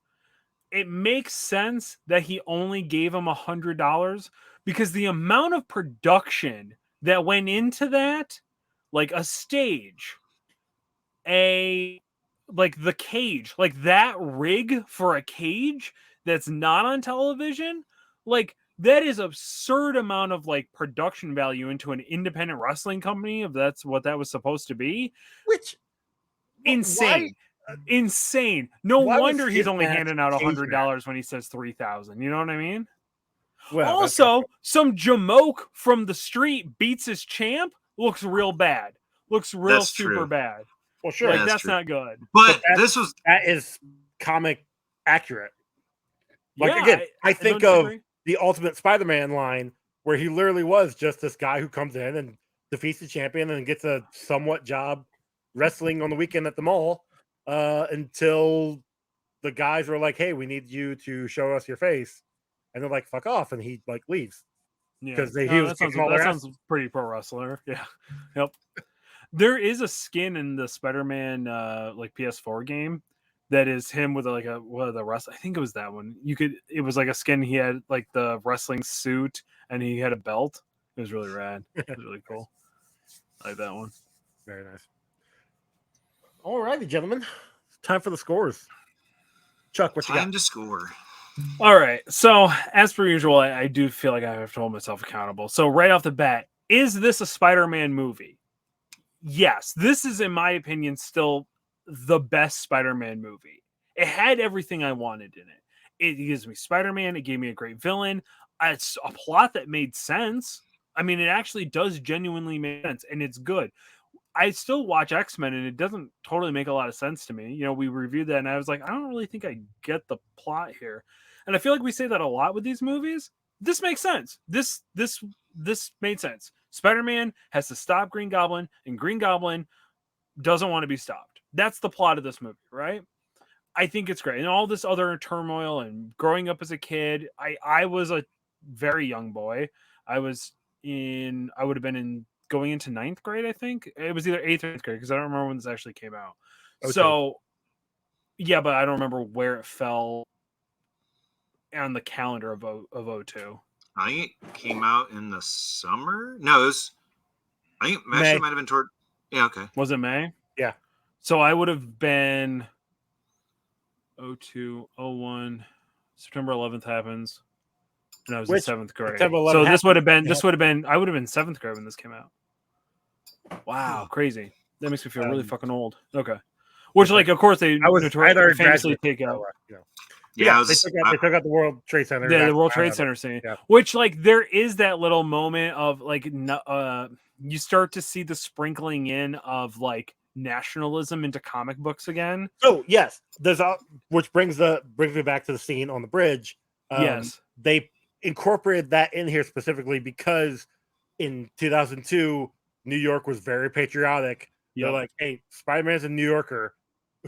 It makes sense that he only gave him $100 because the amount of production that went into that, like a stage, like the cage, like that rig for a cage that's not on television, like that is absurd amount of like production value into an independent wrestling company, if that's what that was supposed to be. Which insane. Insane. No wonder he's only handing out $100 when he says 3,000. You know what I mean? Well, also, some jamoke from the street beats his champ. Looks real bad. Looks real super bad. Well, sure, like, that's not good. But that is comic accurate. Like again, I think of the Ultimate Spider-Man line where he literally was just this guy who comes in and defeats the champion and gets a somewhat job wrestling on the weekend at the mall. Until the guys were like, "Hey, we need you to show us your face," and they're like, "Fuck off," and he like leaves because that sounds pretty pro wrestler. Yeah, yep. There is a skin in the Spider-Man like PS4 game that is him with like the wrestling. I think it was that one. It was like a skin. He had like the wrestling suit and he had a belt. It was really rad. It was really cool. I like that one. Very nice. All righty, gentlemen. Time for the scores. Chuck, what you got? Time to score. All right. So, as per usual, I do feel like I have to hold myself accountable. So, right off the bat, is this a Spider-Man movie? Yes. This is, in my opinion, still the best Spider-Man movie. It had everything I wanted in it. It gives me Spider-Man. It gave me a great villain. It's a plot that made sense. I mean, it actually does genuinely make sense, and it's good. I still watch X-Men, and it doesn't totally make a lot of sense to me. We reviewed that, and I was like, I don't really think I get the plot here. And I feel like we say that a lot with these movies. This makes sense. This made sense. Spider-Man has to stop Green Goblin, and Green Goblin doesn't want to be stopped. That's the plot of this movie, right? I think it's great. And all this other turmoil and growing up as a kid, I was a very young boy. I would have been going into 9th grade, I think. It was either 8th or 9th grade because I don't remember when this actually came out. Okay. So, yeah, but I don't remember where it fell on the calendar of 02. I think it came out in the summer. No, I think it actually might have been toward. Yeah, okay. Was it May? Yeah. So I would have been 02, 01. September 11th happens. And I was in 7th grade. So this would have been, I would have been 7th grade when this came out. Wow, crazy. That makes me feel really fucking old. Okay. Which, like, of course, they famously take out. Yeah, they took out the World Trade Center. Yeah, the World Trade Center scene. Yeah. Which, like, there is that little moment of, like, you start to see the sprinkling in of, like, nationalism into comic books again. Oh, yes. Which brings me back to the scene on the bridge. Yes. They incorporated that in here specifically because in 2002, New York was very patriotic. Yep. They're like, hey, Spider-Man's a New Yorker.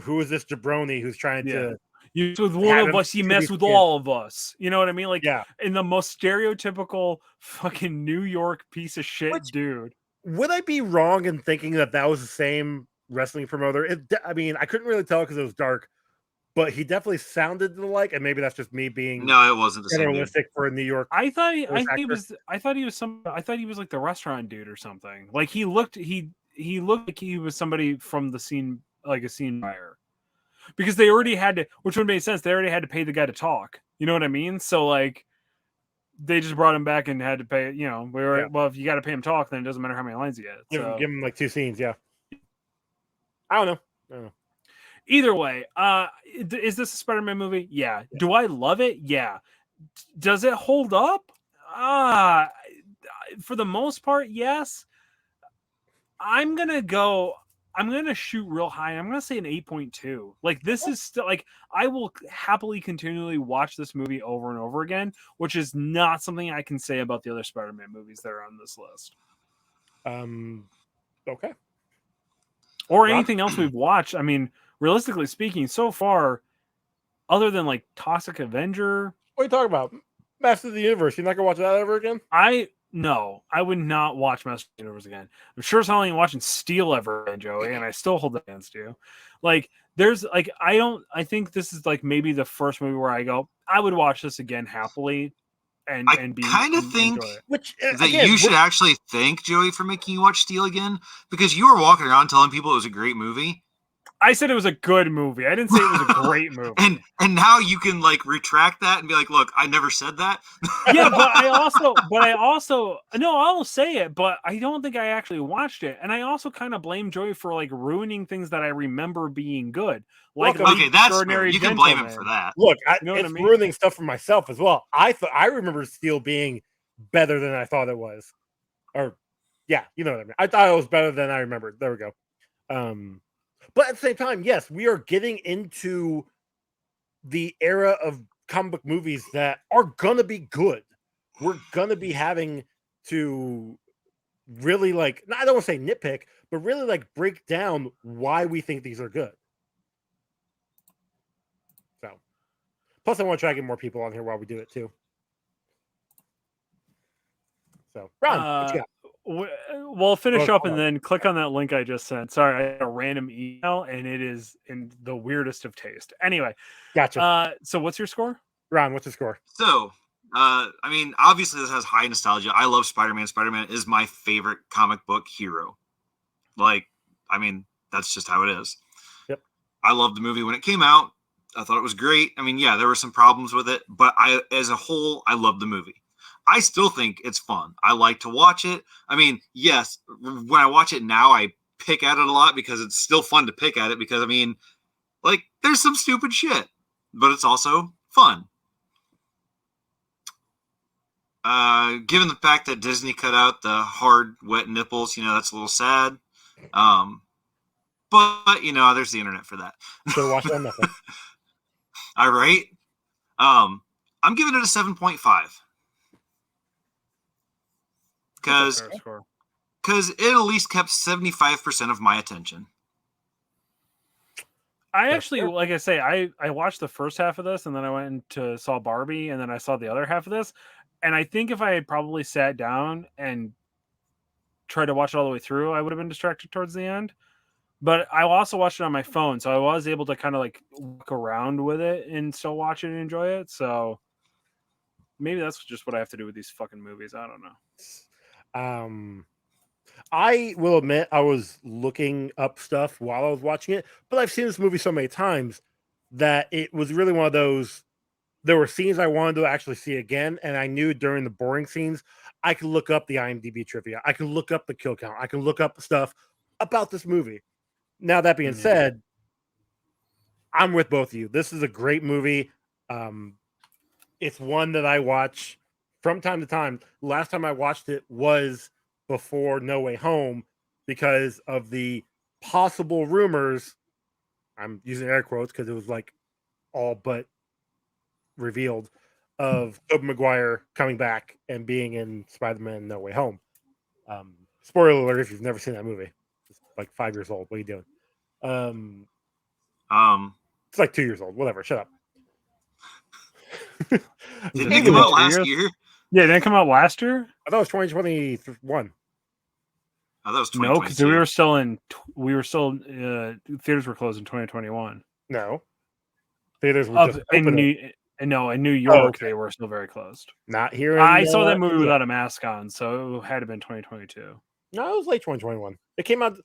Who is this jabroni who's trying to... You with one of us, you mess with all of us. You know what I mean? Like, in the most stereotypical fucking New York piece of shit dude. Would I be wrong in thinking that was the same wrestling promoter? I mean, I couldn't really tell because it was dark, but he definitely sounded like, and maybe that's just me being no, it wasn't the same realistic for a New York. I thought he was like the restaurant dude or something. Like he looked like he was somebody from the scene, like a scene buyer. Because they already had to, which would make sense. They already had to pay the guy to talk. You know what I mean? So like, they just brought him back and had to pay. Well, if you got to pay him talk, then it doesn't matter how many lines you get. Give him like 2 scenes. Yeah. I don't know. Either way, is this a Spider-Man movie? Yeah. Do I love it? Yeah. Does it hold up? For the most part, yes. I'm gonna shoot real high. I'm gonna say an 8.2. Like this is still like I will happily continually watch this movie over and over again, which is not something I can say about the other Spider-Man movies that are on this list. Okay. Or anything else we've watched. I mean, realistically speaking, so far, other than like Toxic Avenger. What are you talking about? Masters of the Universe. You're not gonna watch that ever again? No, I would not watch Masters of the Universe again. I'm sure as hell I ain't watching Steel ever again, Joey, and I still hold that against you. Like, there's like I think this is like maybe the first movie where I go, I would watch this again happily. And be kind of think you should actually thank Joey for making you watch Steel again, because you were walking around telling people it was a great movie. I said it was a good movie. I didn't say it was a great movie. and now you can like retract that and be like, look, I never said that. Yeah, but I also no, I'll say it, but I don't think I actually watched it. And I also kind of blame Joey for like ruining things that I remember being good. Like okay, that's fair. You can blame him for that. Look, it's ruining stuff for myself as well. I remember Steel being better than I thought it was. Or yeah, you know what I mean. I thought it was better than I remembered. There we go. But at the same time, yes, we are getting into the era of comic book movies that are going to be good. We're going to be having to really like, I don't want to say nitpick, but really like break down why we think these are good. So, plus I want to try to get more people on here while we do it too. So, Ron, what you got? Well, finish up and then click on that link I just sent. Sorry, I had a random email and it is in the weirdest of taste. Anyway, gotcha. So what's your score? Ron, what's the score? So, I mean, obviously this has high nostalgia. I love Spider-Man. Spider-Man is my favorite comic book hero. Like, I mean, that's just how it is. Yep. I loved the movie when it came out. I thought it was great. I mean, yeah, there were some problems with it, but as a whole, I loved the movie. I still think it's fun. I like to watch it. I mean, yes, when I watch it now, I pick at it a lot because it's still fun to pick at it because, I mean, like, there's some stupid shit, but it's also fun. Given the fact that Disney cut out the hard, wet nipples, that's a little sad. But there's the internet for that. Should have watched it on Netflix. All right. I'm giving it a 7.5 because it at least kept 75% of my attention. I actually, like I say, I watched the first half of this, and then I went and saw Barbie, and then I saw the other half of this. And I think if I had probably sat down and tried to watch it all the way through, I would have been distracted towards the end. But I also watched it on my phone, so I was able to kind of like walk around with it and still watch it and enjoy it. So maybe that's just what I have to do with these fucking movies. I don't know. I will admit I was looking up stuff while I was watching it, but I've seen this movie so many times that it was really one of those. There were scenes I wanted to actually see again, and I knew during the boring scenes I could look up the IMDb trivia, I could look up the kill count, I can look up stuff about this movie. Now that being said, I'm with both of you. This is a great movie. It's one that I watch from time to time. Last time I watched it was before No Way Home because of the possible rumors. I'm using air quotes because it was like all but revealed of Tobey Maguire coming back and being in Spider-Man No Way Home. Spoiler alert if you've never seen that movie. It's like 5 years old. What are you doing? It's like 2 years old. Whatever. Shut up. Didn't it come out last year? Yeah, it didn't come out last year? I thought it was 2021. I thought it was 2022. No, because we were still theaters were closed in 2021. No. Theaters were just opening. In New York, they were still very closed. Not here. I saw that movie without a mask on, so it had to been 2022. No, it was late 2021. It came out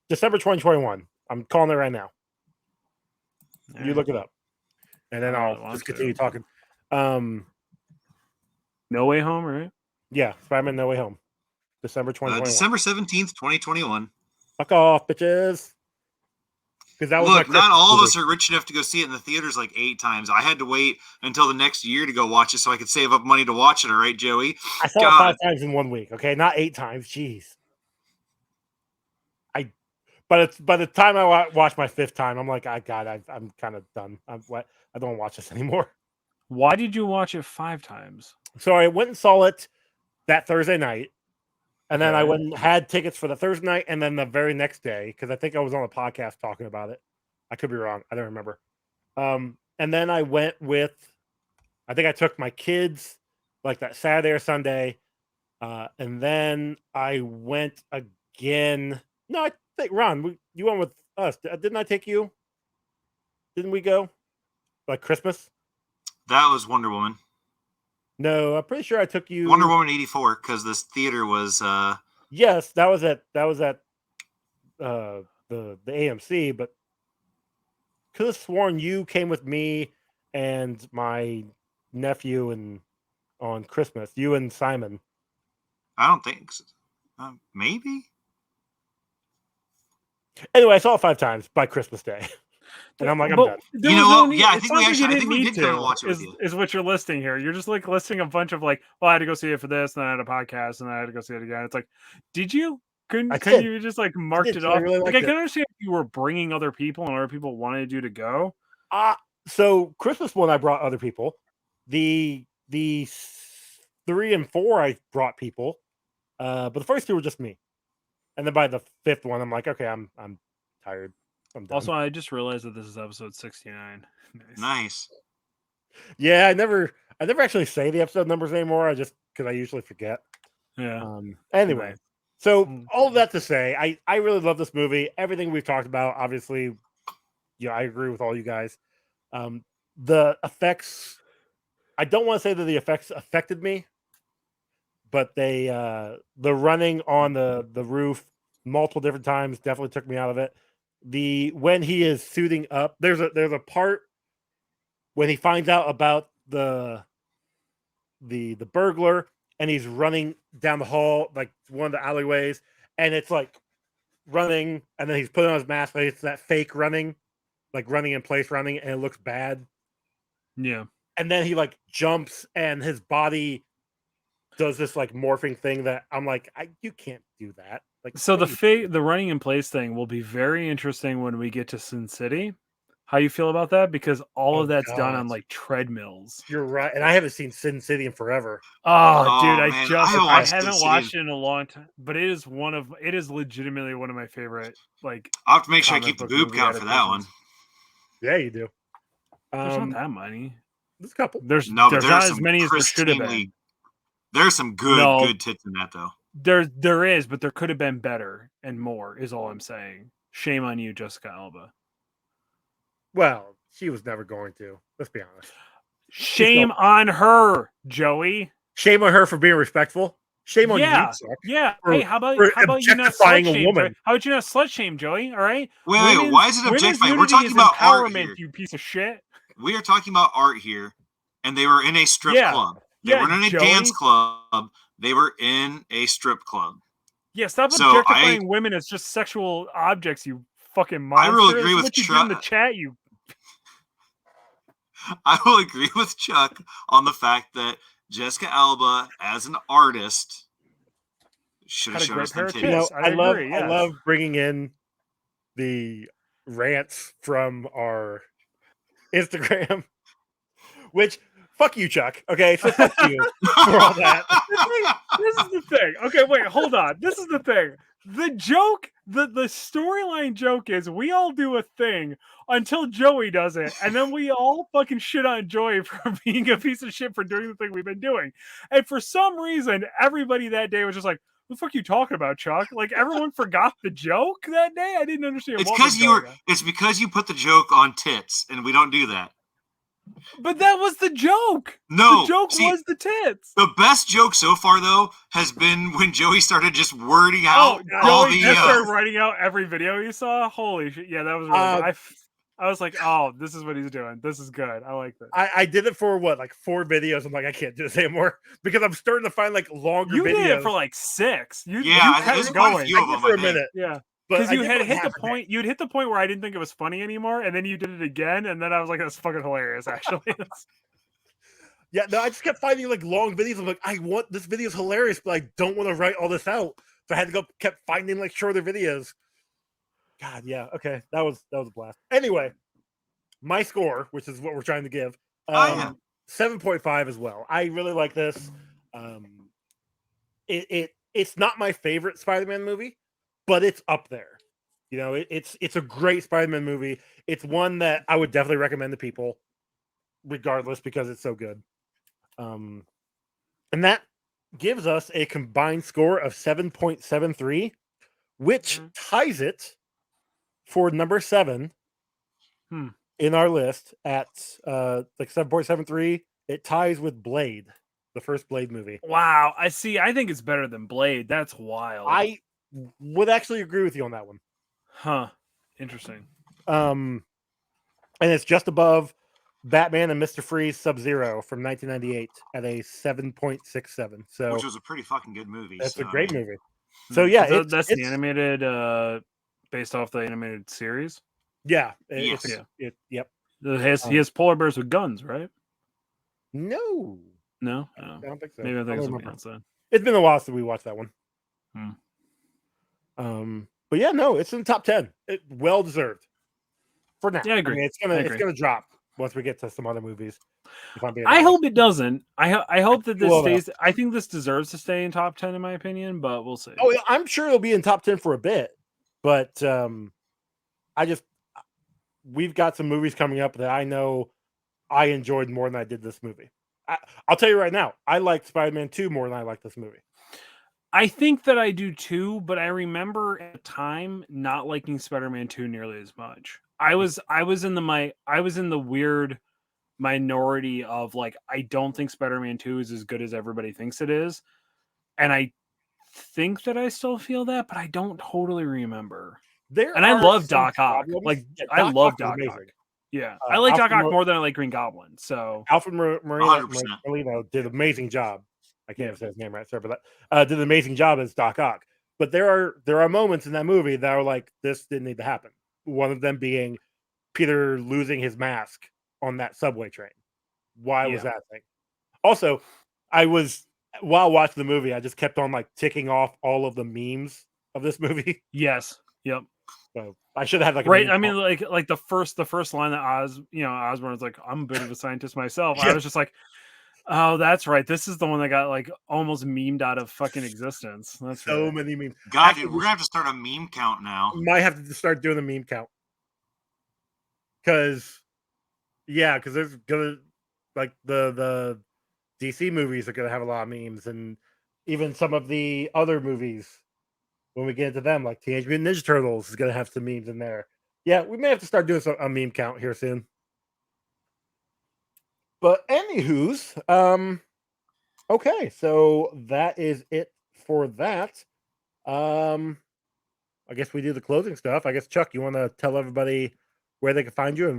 December 2021. I'm calling it right now. You look it up, and then I'll just continue talking. No Way Home, right? Yeah, Spider-Man No Way Home, December 2021. December 17th, 2021. Fuck off, bitches. Because that was look, not all of us are rich enough to go see it in the theaters like 8 times. I had to wait until the next year to go watch it so I could save up money to watch it. All right, Joey. I saw it 5 times in 1 week. Okay, not 8 times. Jeez. But it's by the time I watch my 5th time, I'm like, I'm kind of done. I don't want to watch this anymore. Why did you watch it 5 times? So I went and saw it that Thursday night, and then I went and had tickets for the Thursday night, and then the very next day because I think I was on a podcast talking about it. I could be wrong. I don't remember. And then I went with, I think I took my kids like that Saturday or Sunday, and then I went again. No, I think Ron, you went with us. Didn't I take you? Didn't we go like Christmas? That was Wonder Woman. No, I'm pretty sure I took you. Wonder Woman 84 because this theater was. Yes, that was at the AMC, but could have sworn you came with me and my nephew and on Christmas. You and Simon. I don't think so. Maybe. Anyway, I saw it 5 times by Christmas Day. And I'm like, I'm done. You know what? Yeah, I think we did go watch it with you. Is what you're listing here. You're just like listing a bunch of like, well, I had to go see it for this, and then I had a podcast, and then I had to go see it again. It's like, did you? Couldn't you just like marked it off? I can understand if you were bringing other people and other people wanted you to go. So Christmas one, I brought other people. The 3 and 4, I brought people. But the first 2 were just me. And then by the 5th one, I'm like, okay, I'm tired. I'm done. Also, I just realized that this is episode 69. Nice. Yeah, I never actually say the episode numbers anymore. I just because I usually forget. Yeah. Anyway, so all of that to say, I really love this movie. Everything we've talked about, obviously, I agree with all you guys. The effects, I don't want to say that the effects affected me, but they the running on the roof multiple different times definitely took me out of it. When he is suiting up, there's a part when he finds out about the burglar and he's running down the hall, like one of the alleyways, and it's like running, and then he's putting on his mask, like it's that fake running, like running in place running, and it looks bad. Yeah. And then he like jumps and his body does this like morphing thing that I'm like, you can't do that. Like, So the running in place thing will be very interesting when we get to Sin City. How you feel about that? Because all of that's done on like treadmills. You're right, and I haven't seen Sin City in forever. Oh, dude, man, I haven't watched it in a long time, but it is legitimately one of my favorite. Like, I'll have to make sure I comic keep the book boob movie count for that one. adaptations. Yeah, you do. There's not that many. There's a couple. There's not as many as there should have pristinely- been. There's some good tits in that though. There is, but there could have been better and more. Is all I'm saying. Shame on you, Jessica Alba. Well, she was never going to. Let's be honest. Shame on her, Joey. Shame on her for being respectful. Shame on you, Chuck. Yeah. For, hey, how about you not objectifying slut a shame? woman? How about you not slut shame, Joey? All right. Wait, why is it objectifying? We're talking about art here. You piece of shit. We are talking about art here, and they were in a strip club. They weren't in a dance club. They were in a strip club. Yeah, stop objectifying women as just sexual objects, you fucking monster. I will agree with Chuck. In the chat, you. I will agree with Chuck on the fact that Jessica Alba, as an artist, should have shown us some titties. I love bringing in the rants from our Instagram, which. Fuck you, Chuck. Okay, so fuck you for all that. This is the thing. Okay, wait, hold on. This is the thing. The joke, the storyline joke is we all do a thing until Joey does it, and then we all fucking shit on Joey for being a piece of shit for doing the thing we've been doing. And for some reason, everybody that day was just like, "What the fuck are you talking about, Chuck?" Like everyone forgot the joke that day. I didn't understand. It's because you put the joke on tits, and we don't do that. But that was the joke. No, the joke was the tits. The best joke so far, though, has been when Joey started just wording out all Joey started writing out every video you saw. Holy shit! Yeah, that was really good. I was like, oh, this is what he's doing. This is good. I like this. I did it for like 4 videos. I'm like, I can't do this anymore because I'm starting to find like longer videos. You did it for like 6. You kept going for a minute. Yeah. Because you had hit the point, you'd hit the point where I didn't think it was funny anymore, and then you did it again, and then I was like, "That's fucking hilarious." Actually, yeah. No, I just kept finding like long videos. I'm like, I want this video's hilarious, but I don't want to write all this out, so I had to kept finding like shorter videos. God, yeah. Okay, that was a blast. Anyway, my score, which is what we're trying to give, 7.5 as well. I really like this. It's not my favorite Spider-Man movie. But it's up there. You know, it's a great Spider-Man movie. It's one that I would definitely recommend to people, regardless, because it's so good. And that gives us a combined score of 7.73, which ties it for number 7 in our list at like 7.73. It ties with Blade, the first Blade movie. Wow. I think it's better than Blade. That's wild. I would actually agree with you on that one. Huh. Interesting. And it's just above Batman and Mr. Freeze Sub-Zero from 1998 at a 7.67. So which was a pretty fucking good movie. That's a great movie. So yeah, that's the animated based off the animated series. Yeah. Yes. Yep. He has polar bears with guns, right? No. No? I don't think so. Maybe I think something else then. It's been a while since we watched that one. But yeah, no, it's in the top 10. Well deserved. For now. Yeah, I agree. I mean, it's gonna drop once we get to some other movies. I hope it doesn't. I hope that this stays. I think this deserves to stay in top 10 in my opinion, but we'll see. Oh, I'm sure it'll be in top 10 for a bit, but we've got some movies coming up that I know I enjoyed more than I did this movie. I'll tell you right now, I liked Spider-Man 2 more than I liked this movie. I think that I do too, but I remember at the time not liking Spider-Man 2 nearly as much. I was in the weird minority of like, I don't think Spider-Man 2 is as good as everybody thinks it is. And I think that I still feel that, but I don't totally remember. I love Doc Ock. Like, I love Doc Ock. Yeah. I like Doc Ock more than I like Green Goblin. So Alfred Molina did an amazing job. I can't say his name right, sir, but did an amazing job as Doc Ock. But there are moments in that movie that are like, this didn't need to happen. One of them being Peter losing his mask on that subway train. Why was that thing? Also, I was while watching the movie, I just kept on like ticking off all of the memes of this movie. Yes. Yep. So I should have had like a right. meme I mean, like the first line that Osborne's like, I'm a bit of a scientist myself. Yeah. I was just like, oh, that's right. This is the one that got like almost memed out of fucking existence. That's so right. many memes. God, Actually, dude, we're gonna have to start a meme count now. Might have to start doing the meme count. Because there's gonna like the DC movies are gonna have a lot of memes, and even some of the other movies when we get into them, like Teenage Mutant Ninja Turtles is gonna have some memes in there. Yeah, we may have to start doing a meme count here soon. But anywho's, okay, so that is it for that. I guess we do the closing stuff. I guess Chuck, you want to tell everybody where they can find you and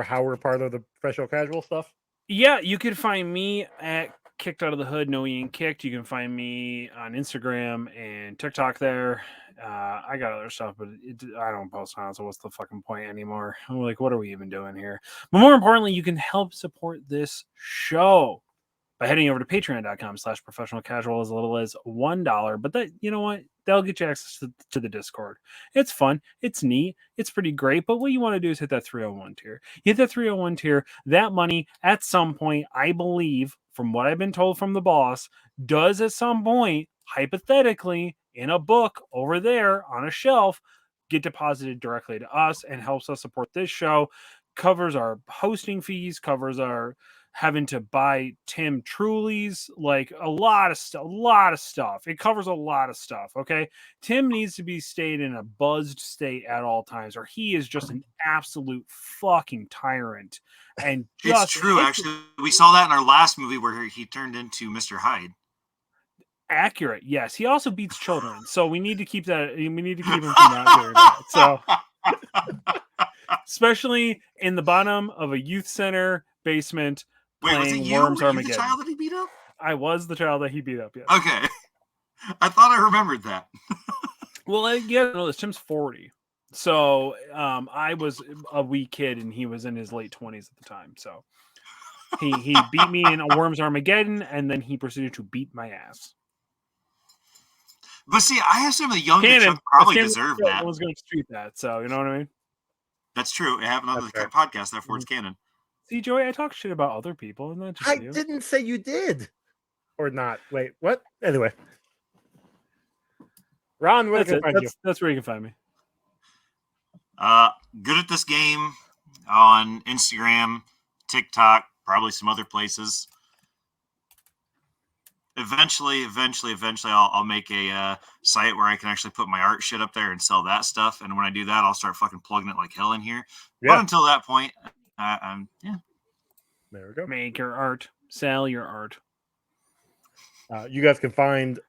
how we're part of the professional casual stuff? Yeah, you can find me at Kicked Out of the Hood, No Ian Kicked. You can find me on Instagram and TikTok there. I got other stuff, but I don't post on it, so what's the fucking point anymore? I'm like, what are we even doing here? But more importantly, you can help support this show by heading over to patreon.com/professional casual as little as $1. But that, you know what? That'll get you access to the Discord. It's fun. It's neat. It's pretty great. But what you want to do is hit that 301 tier. You hit that 301 tier. That money, at some point, I believe, from what I've been told from the boss, does at some point, hypothetically, in a book over there on a shelf, get deposited directly to us and helps us support this show. Covers our hosting fees, covers our having to buy Tim Truly's, like a lot of stuff. It covers a lot of stuff. Okay. Tim needs to be stayed in a buzzed state at all times, or he is just an absolute fucking tyrant. And it's true. Actually, we saw that in our last movie where he turned into Mr. Hyde. Accurate. Yes. He also beats children. So we need to keep that. We need to keep him from not doing that. So especially in the bottom of a youth center basement. Wait, was it you? Worms Were you the child that he beat up? I was the child that he beat up, yes. Okay. I thought I remembered that. Well, yeah, no, this Tim's 40. So I was a wee kid and he was in his late 20s at the time. So he beat me in a Worms Armageddon and then he proceeded to beat my ass. But see, I have some of the younger Chuck probably deserved that. I was going to street that, so you know what I mean? That's true. It happened on the podcast, therefore it's canon. See, Joey, I talk shit about other people, and not just you. I didn't say you did, or not. Wait, what? Anyway, Ron, where can I find you? That's where you can find me. Good at this game on Instagram, TikTok, probably some other places. Eventually, I'll make a site where I can actually put my art shit up there and sell that stuff. And when I do that, I'll start fucking plugging it like hell in here. Yeah. But until that point, yeah. There we go. Make your art, sell your art. You guys can find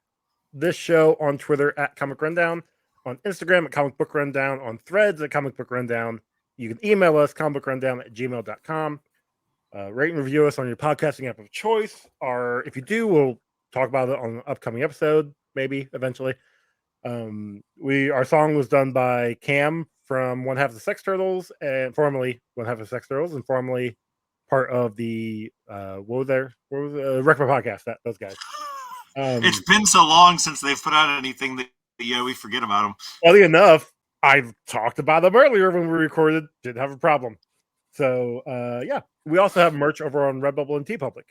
this show on Twitter at Comic Rundown, on Instagram at Comic Book Rundown, on Threads at Comic Book Rundown. You can email us comicbookrundown@gmail.com. Rate and review us on your podcasting app of choice. Or if you do, we'll talk about it on an upcoming episode, maybe eventually. Our song was done by Cam from One Half of the Sex Turtles, and formerly One Half of the Sex Turtles, and formerly part of the Recpa podcast. Those guys. It's been so long since they've put out anything that we forget about them. Oddly enough, I've talked about them earlier when we recorded. Didn't have a problem. So yeah, we also have merch over on Redbubble and TeePublic.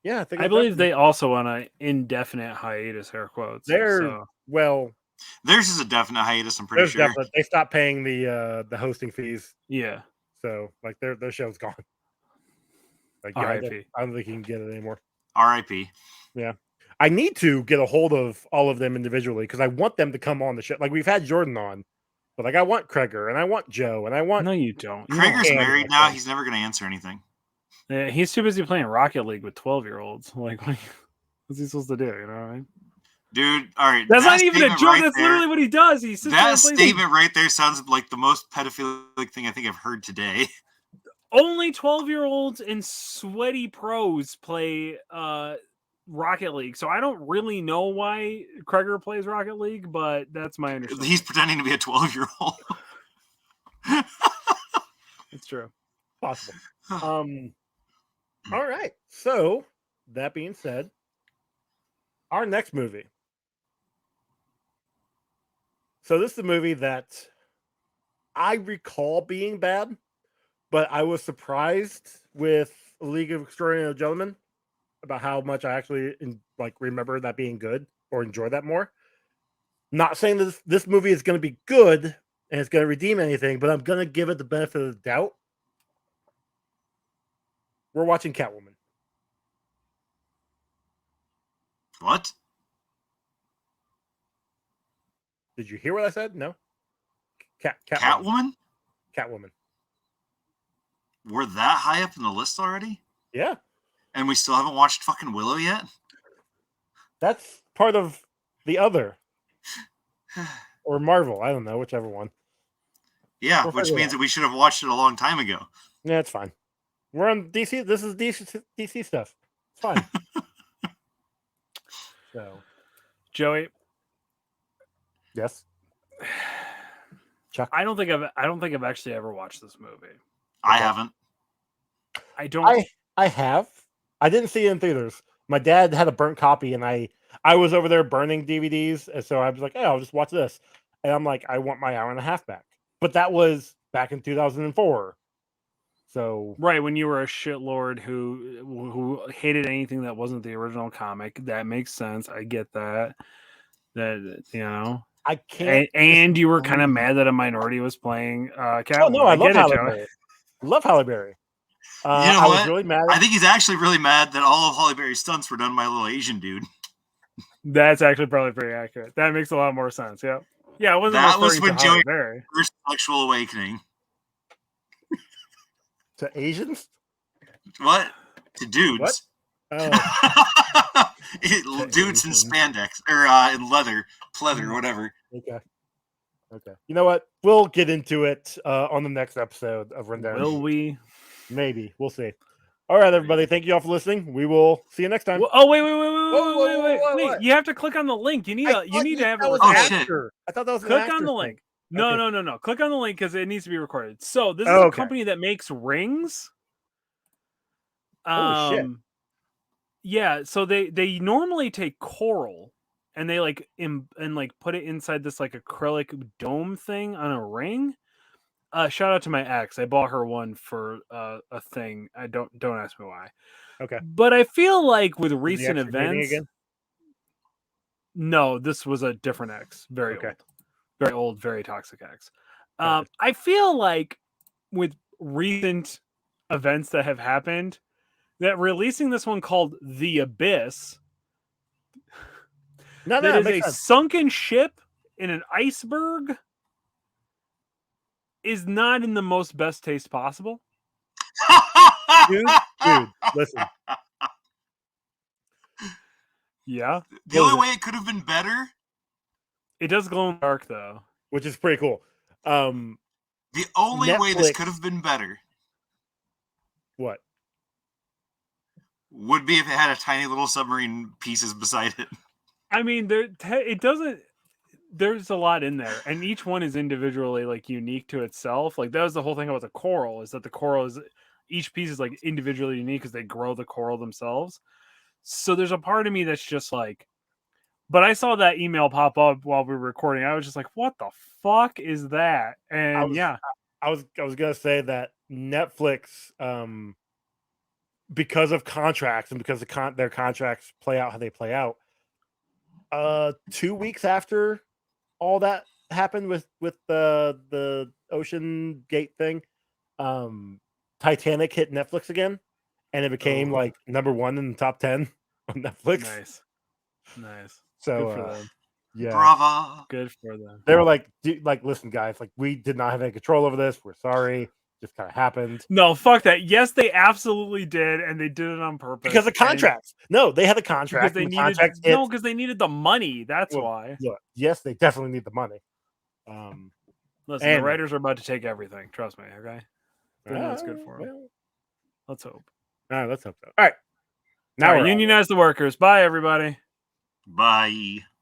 Yeah, I believe they also on an indefinite hiatus. Air quotes. Theirs is a definite hiatus. I'm pretty sure they stopped paying the hosting fees. Yeah, so like their show's gone. Like R.I.P. I don't think you can get it anymore. R.I.P. Yeah, I need to get a hold of all of them individually because I want them to come on the show. Like we've had Jordan on. But like I want Kreger and I want Joe and I want. No, you don't. Kreger's married now. He's never going to answer anything. Yeah, he's too busy playing Rocket League with 12-year-olds. Like, what's he supposed to do? You know what I mean? Dude, all right. That's not even a joke. Right that's literally what he does. He sits that statement right there sounds like the most pedophilic thing I think I've heard today. Only 12-year-olds and sweaty pros play Rocket League, so I don't really know why Kreger plays Rocket League, but that's my understanding. He's pretending to be a 12-year-old. It's true. Possible. All right. So that being said, our next movie. So this is a movie that I recall being bad, but I was surprised with League of Extraordinary Gentlemen about how much I actually remember that being good or enjoy that more. Not saying that this movie is going to be good and it's going to redeem anything, but I'm going to give it the benefit of the doubt. We're watching Catwoman. What? Did you hear what I said? No. Catwoman? Catwoman. We're that high up in the list already? Yeah. And we still haven't watched fucking Willow yet? That's part of the other. Or Marvel. I don't know, whichever one. Yeah, which means that we should have watched it a long time ago. Yeah, it's fine. We're on DC. This is DC stuff. It's fine. So, Joey. Yes. Chuck. I don't think I've actually ever watched this movie. I haven't. I have. I didn't see it in theaters. My dad had a burnt copy, and I was over there burning DVDs, and so I was like, "Hey, I'll just watch this." And I'm like, "I want my hour and a half back." But that was back in 2004. So right when you were a shitlord who hated anything that wasn't the original comic, that makes sense. I get that. That I can't. And you were kind of mad that a minority was playing Catwoman. Oh no, I love Halle Berry. Love Halle Berry. You know I what? was really mad. I think he's actually really mad that all of Halle Berry's stunts were done by a little Asian dude. That's actually probably pretty accurate. That makes a lot more sense. Yeah. Yeah, it wasn't that was when Joey first sexual awakening. To Asians? What? To dudes. What? Oh. Dudes in spandex or in leather, pleather, whatever. Okay. You know what? We'll get into it on the next episode of Rundown. Will we? Maybe. We'll see. All right, everybody. Thank you all for listening. We will see you next time. Oh, wait. You have to click on the link. You need to have it. Shit. I thought that was click on the link. No. Click on the link because it needs to be recorded. So this is a company that makes rings. Holy shit. Yeah, so they normally take coral and they put it inside this acrylic dome thing on a ring. Shout out to my ex. I bought her one for a thing. I don't ask me why. Okay. But I feel like with recent events. Again? No, this was a different ex. Very old, very toxic ex. I feel like with recent events that have happened, that releasing this one called The Abyss that is a sunken ship in an iceberg is not in the most best taste possible. Dude, listen. Yeah. The only way it could have been better. It does glow in the dark though, which is pretty cool. The only way this could have been better. What? Would be if it had a tiny little submarine pieces beside it. I mean, it doesn't. There's a lot in there, and each one is individually unique to itself. That was the whole thing about the coral, is that the coral is each piece is individually unique because they grow the coral themselves. So there's a part of me that's just but I saw that email pop up while we were recording. I was just like, what the fuck is that? And I was gonna say that Netflix, because of contracts and because their contracts play out how they play out, 2 weeks after all that happened with the Ocean Gate thing, Titanic hit Netflix again, and it became number 1 in the top 10 on Netflix. Nice. So good for them. Yeah, bravo. Good for them. They were listen, guys, we did not have any control over this. We're sorry. Just kind of happened. No, fuck that. Yes, they absolutely did, and they did it on purpose because of contracts. No, they had a contract. Because they needed the money. That's why. Look, yes, they definitely need the money. Listen, the writers are about to take everything. Trust me. Okay, that's good for them. Well, let's hope. All right, let's hope so. All right, now unionize the workers. Bye, everybody. Bye.